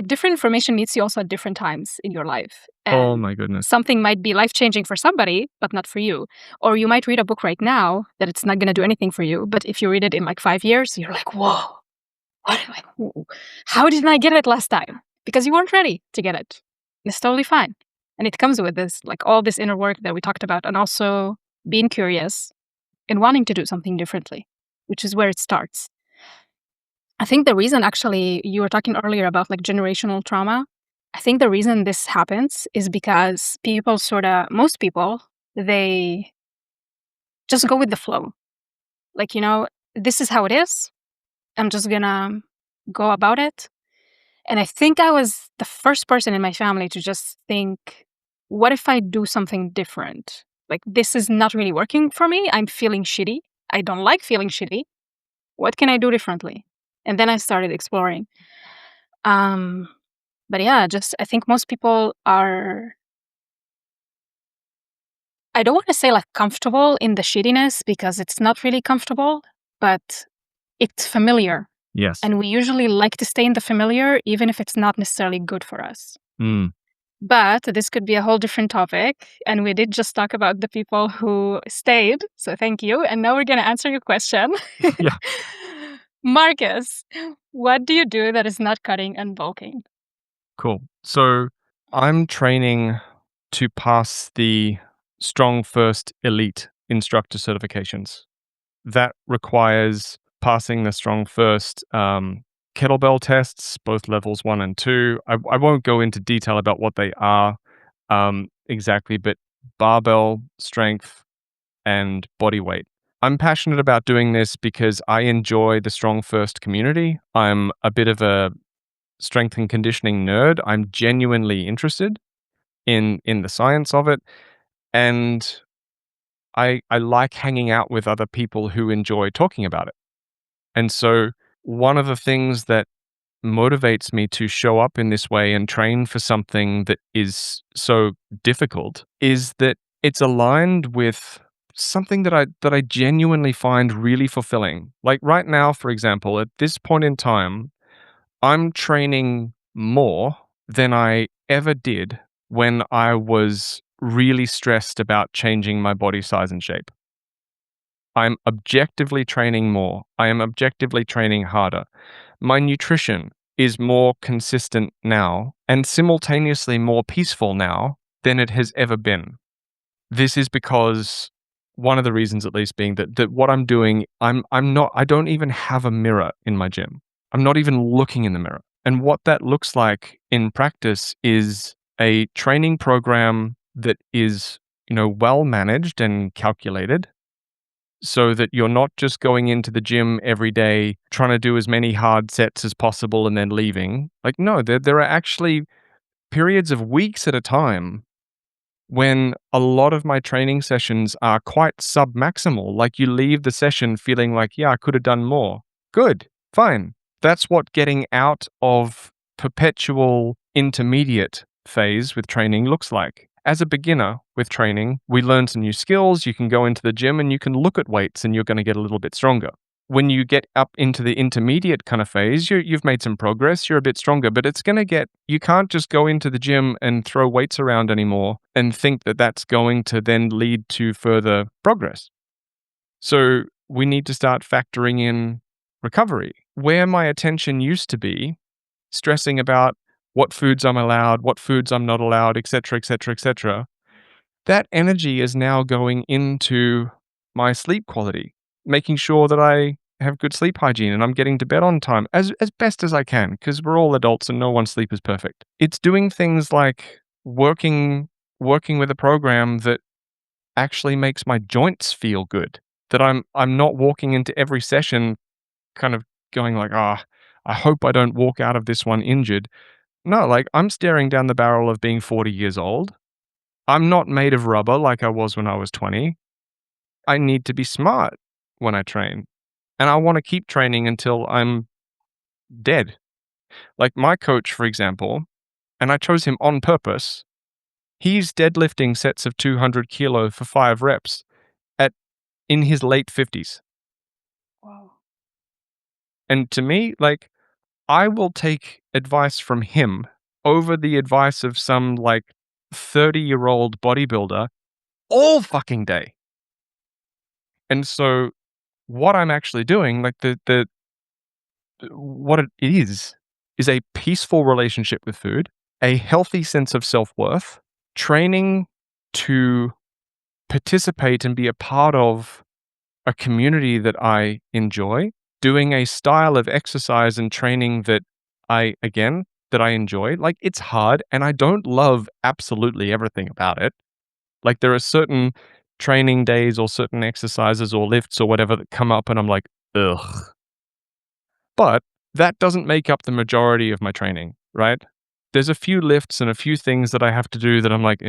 different information meets you also at different times in your life. And oh my goodness. something might be life-changing for somebody, but not for you. Or you might read a book right now that it's not going to do anything for you, but if you read it in like 5 years, you're like, whoa, how didn't I get it last time? Because you weren't ready to get it. It's totally fine. And it comes with this, like all this inner work that we talked about, and also being curious and wanting to do something differently, which is where it starts. I think the reason, actually, you were talking earlier about like generational trauma. I think the reason this happens is because most people, they just go with the flow. Like, this is how it is. I'm just gonna go about it. And I think I was the first person in my family to just think, what if I do something different? Like, this is not really working for me. I'm feeling shitty. I don't like feeling shitty. What can I do differently? And then I started exploring. But yeah, I think most people are, I don't want to say like comfortable in the shittiness, because it's not really comfortable, but it's familiar. Yes. And we usually like to stay in the familiar, even if it's not necessarily good for us. But this could be a whole different topic. And we did just talk about the people who stayed. So thank you. And now we're going to answer your question. Yeah. Marcus, what do you do that is not cutting and bulking? Cool. So I'm training to pass the Strong First Elite instructor certifications. That requires passing the Strong First kettlebell tests, both levels 1 and 2. I won't go into detail about what they are exactly, but barbell strength and body weight. I'm passionate about doing this because I enjoy the Strong First community. I'm a bit of a strength and conditioning nerd. I'm genuinely interested in the science of it, and I like hanging out with other people who enjoy talking about it. And so one of the things that motivates me to show up in this way and train for something that is so difficult is that it's aligned with something that I genuinely find really fulfilling. Like right now, for example, at this point in time, I'm training more than I ever did when I was really stressed about changing my body size and shape. I'm objectively training more. I am objectively training harder. My nutrition is more consistent now and simultaneously more peaceful now than it has ever been. This is because one of the reasons at least being that what I'm doing, I don't even have a mirror in my gym. I'm not even looking in the mirror. And what that looks like in practice is a training program that is, well managed and calculated so that you're not just going into the gym every day trying to do as many hard sets as possible and then leaving. Like, no, there are actually periods of weeks at a time when a lot of my training sessions are quite sub-maximal. Like, you leave the session feeling like, yeah, I could have done more. Good, fine. That's what getting out of perpetual intermediate phase with training looks like. As a beginner with training, we learn some new skills. You can go into the gym and you can look at weights and you're going to get a little bit stronger. When you get up into the intermediate kind of phase, you've made some progress, you're a bit stronger, but you can't just go into the gym and throw weights around anymore and think that that's going to then lead to further progress. So we need to start factoring in recovery. Where my attention used to be, stressing about what foods I'm allowed, what foods I'm not allowed, etc., etc., etc., that energy is now going into my sleep quality, making sure that I have good sleep hygiene and I'm getting to bed on time as best as I can, because we're all adults and no one's sleep is perfect. It's doing things like working with a program that actually makes my joints feel good. That I'm not walking into every session kind of going like, I hope I don't walk out of this one injured. No, like, I'm staring down the barrel of being 40 years old. I'm not made of rubber like I was when I was 20. I need to be smart when I train. And I want to keep training until I'm dead. Like my coach, for example, and I chose him on purpose. He's deadlifting sets of 200 kilo for 5 reps at in his late 50s. Wow. And to me, like, I will take advice from him over the advice of some like 30-year-old bodybuilder all fucking day. And so what I'm actually doing, like the what it is a peaceful relationship with food, a healthy sense of self-worth, training to participate and be a part of a community that I enjoy, doing a style of exercise and training that I enjoy. Like, it's hard and I don't love absolutely everything about it. Like, there are certain training days or certain exercises or lifts or whatever that come up and I'm like, ugh. But that doesn't make up the majority of my training, right? There's a few lifts and a few things that I have to do that I'm like,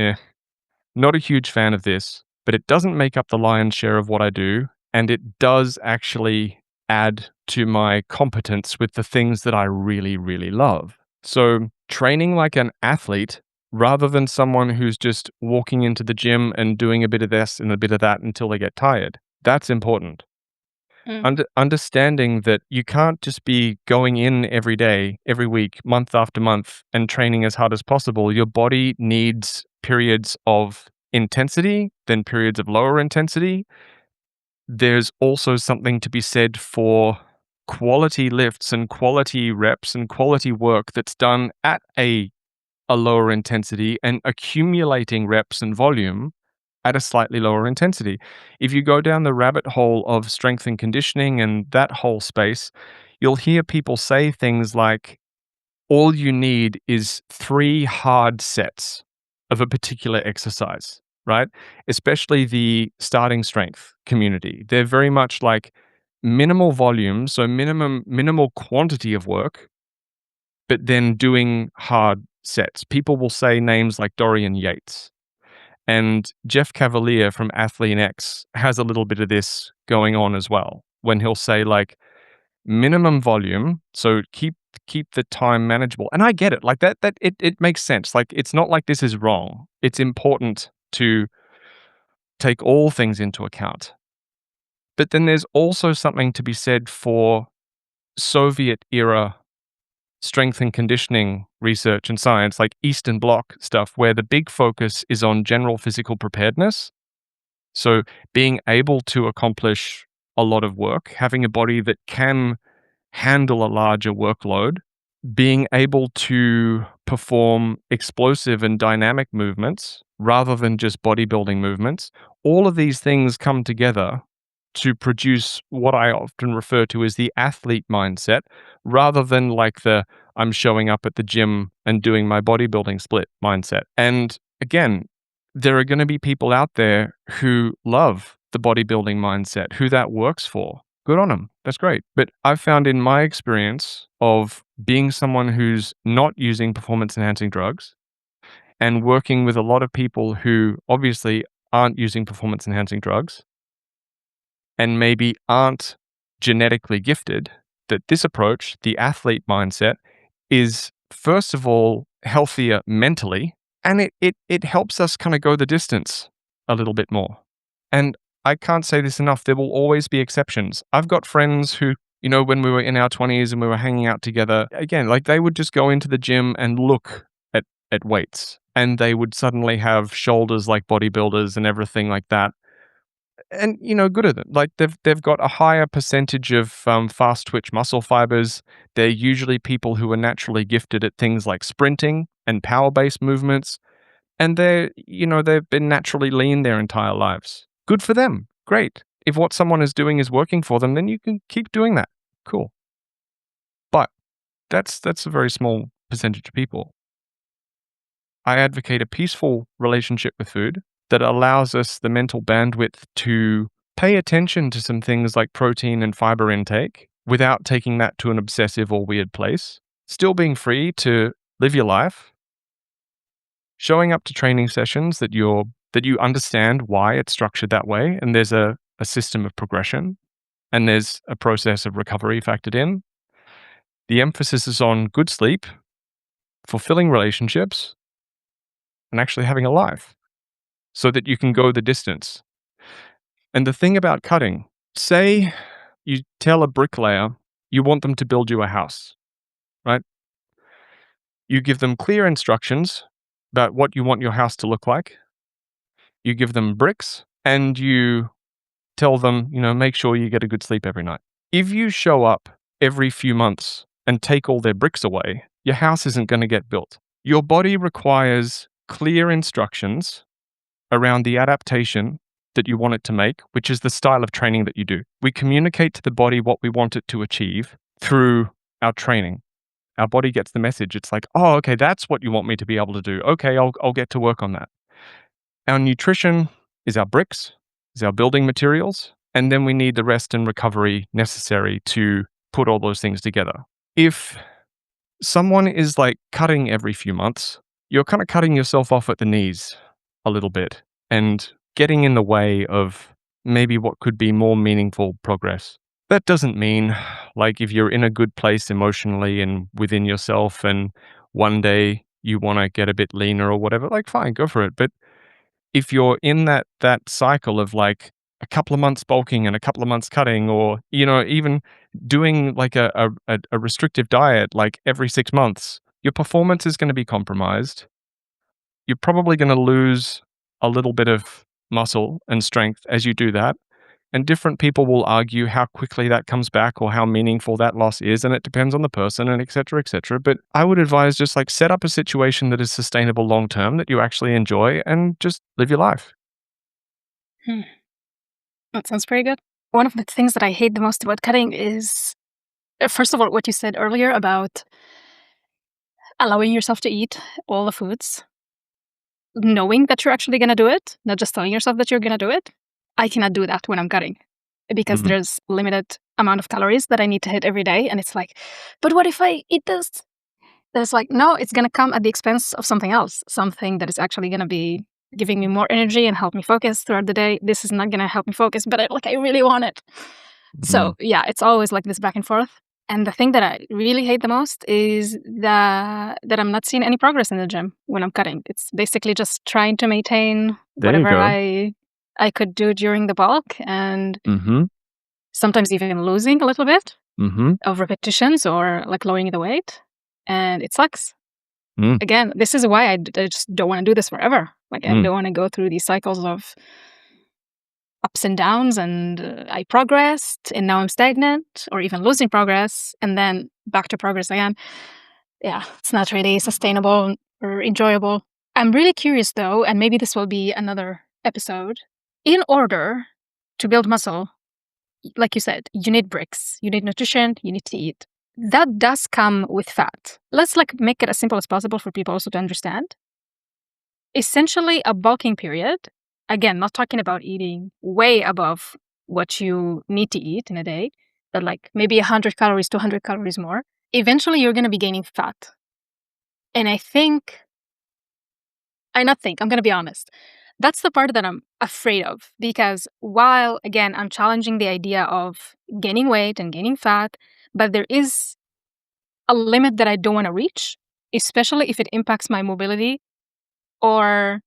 not a huge fan of this, but it doesn't make up the lion's share of what I do. And it does actually add to my competence with the things that I really, really love. So training like an athlete rather than someone who's just walking into the gym and doing a bit of this and a bit of that until they get tired, that's important. Mm. Understanding that you can't just be going in every day, every week, month after month, and training as hard as possible. Your body needs periods of intensity, then periods of lower intensity. There's also something to be said for quality lifts and quality reps and quality work that's done at a lower intensity and accumulating reps and volume at a slightly lower intensity. If you go down the rabbit hole of strength and conditioning and that whole space, you'll hear people say things like, all you need is 3 hard sets of a particular exercise, right? Especially the starting strength community. They're very much like minimal volume, so minimal quantity of work, but then doing hard sets. People will say names like Dorian Yates. And Jeff Cavalier from Athlete X has a little bit of this going on as well, when he'll say like minimum volume, so keep the time manageable. And I get it. Like it makes sense. Like, it's not like this is wrong. It's important to take all things into account. But then there's also something to be said for Soviet era strength and conditioning research and science, like Eastern Bloc stuff, where the big focus is on general physical preparedness. So being able to accomplish a lot of work, having a body that can handle a larger workload, being able to perform explosive and dynamic movements rather than just bodybuilding movements, all of these things come together to produce what I often refer to as the athlete mindset, rather than like the I'm showing up at the gym and doing my bodybuilding split mindset. And again, there are going to be people out there who love the bodybuilding mindset, who that works for. Good on them. That's great. But I've found in my experience of being someone who's not using performance enhancing drugs and working with a lot of people who obviously aren't using performance enhancing drugs and maybe aren't genetically gifted, that this approach, the athlete mindset, is first of all healthier mentally, and it helps us kind of go the distance a little bit more. And I can't say this enough, there will always be exceptions. I've got friends who, when we were in our 20s and we were hanging out together, again, like they would just go into the gym and look at weights, and they would suddenly have shoulders like bodybuilders and everything like that. And good at them. Like they've got a higher percentage of fast twitch muscle fibers. They're usually people who are naturally gifted at things like sprinting and power based movements, and they've been naturally lean their entire lives. Good for them. Great. If what someone is doing is working for them, then you can keep doing that. Cool. But that's a very small percentage of people. I advocate a peaceful relationship with food that allows us the mental bandwidth to pay attention to some things like protein and fiber intake without taking that to an obsessive or weird place, still being free to live your life, showing up to training sessions that you understand why it's structured that way, and there's a system of progression, and there's a process of recovery factored in. The emphasis is on good sleep, fulfilling relationships, and actually having a life so that you can go the distance. And the thing about cutting, say you tell a bricklayer you want them to build you a house, right? You give them clear instructions about what you want your house to look like. You give them bricks and you tell them, make sure you get a good sleep every night. If you show up every few months and take all their bricks away, your house isn't going to get built. Your body requires clear instructions around the adaptation that you want it to make, which is the style of training that you do. We communicate to the body what we want it to achieve through our training. Our body gets the message. It's like, oh, okay, that's what you want me to be able to do. Okay, I'll get to work on that. Our nutrition is our bricks, is our building materials, and then we need the rest and recovery necessary to put all those things together. If someone is like cutting every few months, you're kind of cutting yourself off at the knees a little bit and getting in the way of maybe what could be more meaningful progress. That doesn't mean like if you're in a good place emotionally and within yourself and one day you want to get a bit leaner or whatever, like fine, go for it. But if you're in that cycle of like a couple of months bulking and a couple of months cutting, or even doing like a restrictive diet like every 6 months, your performance is going to be compromised. You're probably going to lose a little bit of muscle and strength as you do that. And different people will argue how quickly that comes back or how meaningful that loss is. And it depends on the person and et cetera, et cetera. But I would advise just like set up a situation that is sustainable long term, that you actually enjoy, and just live your life. That sounds pretty good. One of the things that I hate the most about cutting is, first of all, what you said earlier about allowing yourself to eat all the foods, knowing that you're actually going to do it, not just telling yourself that you're going to do it. I cannot do that when I'm cutting because there's limited amount of calories that I need to hit every day. And it's like, but what if I eat this? Then it's like, no, it's going to come at the expense of something else, something that is actually going to be giving me more energy and help me focus throughout the day. This is not going to help me focus, but I really want it. So yeah, it's always like this back and forth. And the thing that I really hate the most is that I'm not seeing any progress in the gym when I'm cutting. It's basically just trying to maintain There you whatever go. I I could do during the bulk and Mm-hmm. sometimes even losing a little bit Mm-hmm. of repetitions or like lowering the weight. And it sucks. Mm. Again, this is why I just don't want to do this forever. Like, I Mm. don't want to go through these cycles of ups and downs, and I progressed and now I'm stagnant or even losing progress and then back to progress again. Yeah, it's not really sustainable or enjoyable. I'm really curious though, and maybe this will be another episode. In order to build muscle, like you said, you need bricks, you need nutrition, you need to eat. That does come with fat. Let's like make it as simple as possible for people also to understand. Essentially, a bulking period, again, not talking about eating way above what you need to eat in a day, but like maybe 100 calories, 200 calories more. Eventually, you're going to be gaining fat. And I'm going to be honest. That's the part that I'm afraid of because while, again, I'm challenging the idea of gaining weight and gaining fat, but there is a limit that I don't want to reach, especially if it impacts my mobility or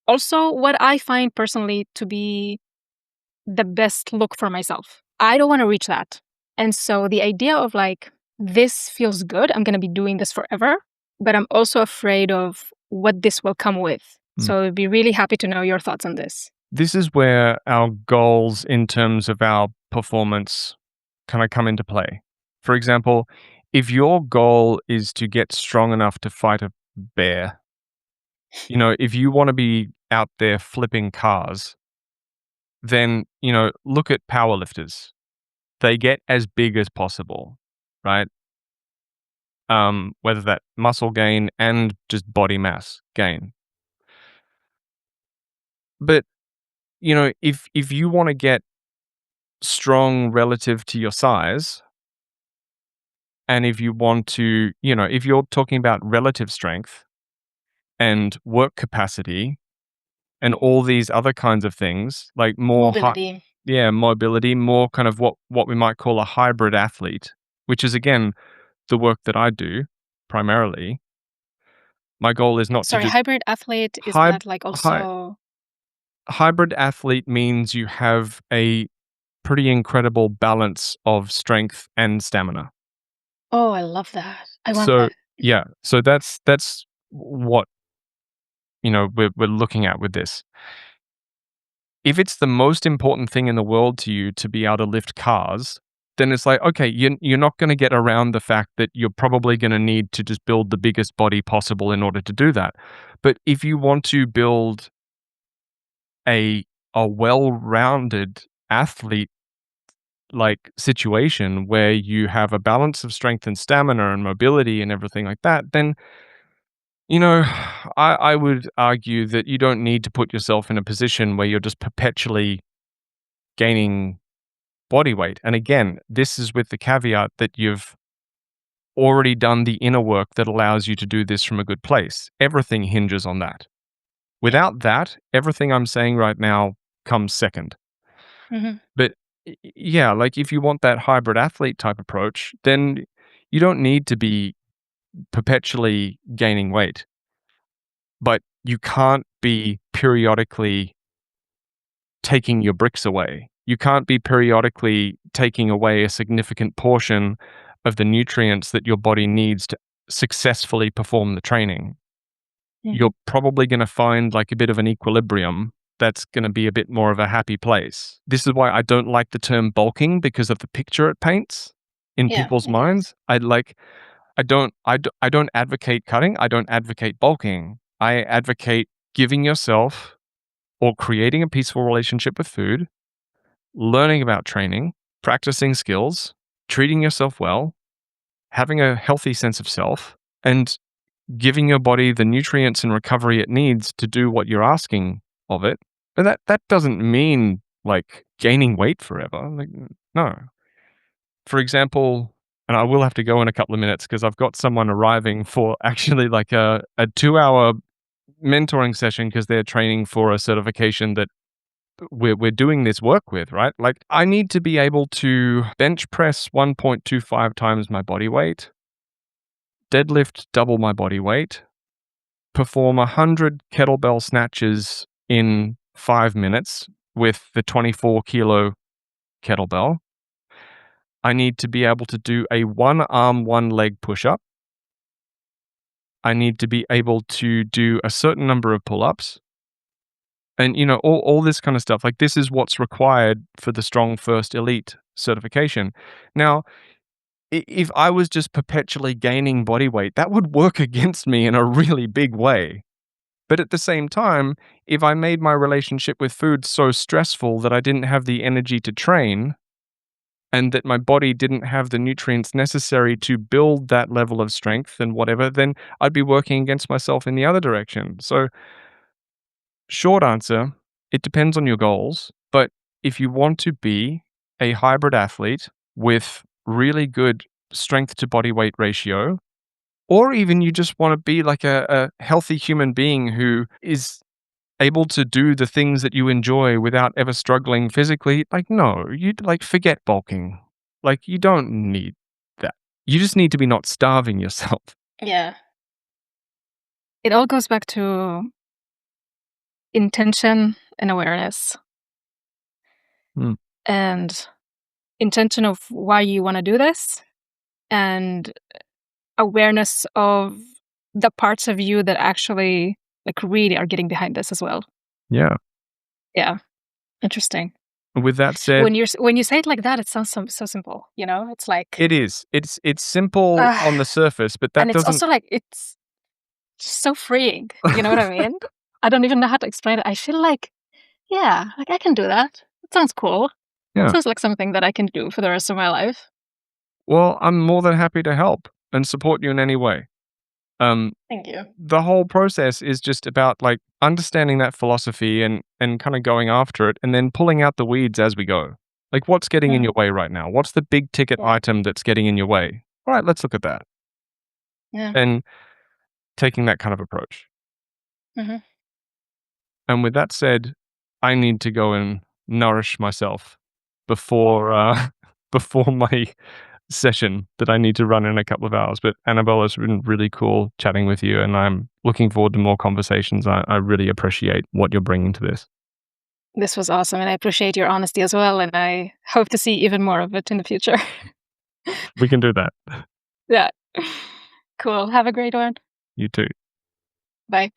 also what I find personally to be the best look for myself. I don't want to reach that. And so the idea of like, this feels good, I'm going to be doing this forever, but I'm also afraid of what this will come with. So I'd be really happy to know your thoughts on this. This is where our goals in terms of our performance kind of come into play. For example, if your goal is to get strong enough to fight a bear, if you want to be out there flipping cars, then, look at powerlifters. They get as big as possible, right? Whether that muscle gain and just body mass gain. But, if you want to get strong relative to your size, and if you want to, if you're talking about relative strength and work capacity and all these other kinds of things, like more Mobility. mobility, more kind of what we might call a hybrid athlete, which is again the work that I do primarily. My goal is not to Sorry, just hybrid athlete, is hy- that like hy- also... hybrid athlete means you have a pretty incredible balance of strength and stamina. Oh, I love that. I want So that. yeah, so that's what we're looking at with this. If it's the most important thing in the world to you to be able to lift cars, then it's like, okay, you're not going to get around the fact that you're probably going to need to just build the biggest body possible in order to do that. But if you want to build a well-rounded athlete like situation where you have a balance of strength and stamina and mobility and everything like that, then I would argue that you don't need to put yourself in a position where you're just perpetually gaining body weight. And again, this is with the caveat that you've already done the inner work that allows you to do this from a good place. Everything hinges on that. Without that, everything I'm saying right now comes second. Mm-hmm. But yeah, like if you want that hybrid athlete type approach, then you don't need to be perpetually gaining weight. But you can't be periodically taking your bricks away. You can't be periodically taking away a significant portion of the nutrients that your body needs to successfully perform the training. Mm-hmm. You're probably going to find like a bit of an equilibrium that's going to be a bit more of a happy place. This is why I don't like the term bulking because of the picture it paints in people's minds. I don't advocate cutting. I don't advocate bulking. I advocate giving yourself or creating a peaceful relationship with food, learning about training, practicing skills, treating yourself well, having a healthy sense of self, and giving your body the nutrients and recovery it needs to do what you're asking of it. But that doesn't mean like gaining weight forever. Like, no. For example, and I will have to go in a couple of minutes because I've got someone arriving for actually like a 2-hour mentoring session because they're training for a certification that we're doing this work with, right? Like I need to be able to bench press 1.25 times my body weight, deadlift double my body weight, perform 100 kettlebell snatches in 5 minutes, with the 24 kilo kettlebell. I need to be able to do a 1-arm, 1-leg push-up. I need to be able to do a certain number of pull-ups. And, all this kind of stuff. Like, this is what's required for the Strong First Elite certification. Now, if I was just perpetually gaining body weight, that would work against me in a really big way. But at the same time, if I made my relationship with food so stressful that I didn't have the energy to train, and that my body didn't have the nutrients necessary to build that level of strength and whatever, then I'd be working against myself in the other direction. So, short answer, it depends on your goals. But if you want to be a hybrid athlete with really good strength to body weight ratio, or even you just want to be like a healthy human being who is able to do the things that you enjoy without ever struggling physically, like, no, forget bulking. Like, you don't need that. You just need to be not starving yourself. Yeah. It all goes back to intention and awareness. Mm. And intention of why you want to do this, and awareness of the parts of you that actually really are getting behind this as well. Yeah. Yeah. Interesting. With that said, When you say it like that, it sounds so simple, It's like it is. It's simple on the surface, but that and it's doesn't. also like it's just so freeing. You know what I mean? I don't even know how to explain it. I feel like, yeah, like I can do that. It sounds cool. Yeah. It sounds like something that I can do for the rest of my life. Well, I'm more than happy to help and support you in any way. Thank you. The whole process is just about like understanding that philosophy and kind of going after it, and then pulling out the weeds as we go. Like, what's getting in your way right now? What's the big ticket Yeah. item that's getting in your way? All right, let's look at that. Yeah. And taking that kind of approach. Mm-hmm. And with that said, I need to go and nourish myself before before my session that I need to run in a couple of hours. But Annabelle, it's been really cool chatting with you, and I'm looking forward to more conversations. I really appreciate what you're bringing to this. This was awesome, and I appreciate your honesty as well, and I hope to see even more of it in the future. We can do that. Yeah. Cool. Have a great one. You too. Bye.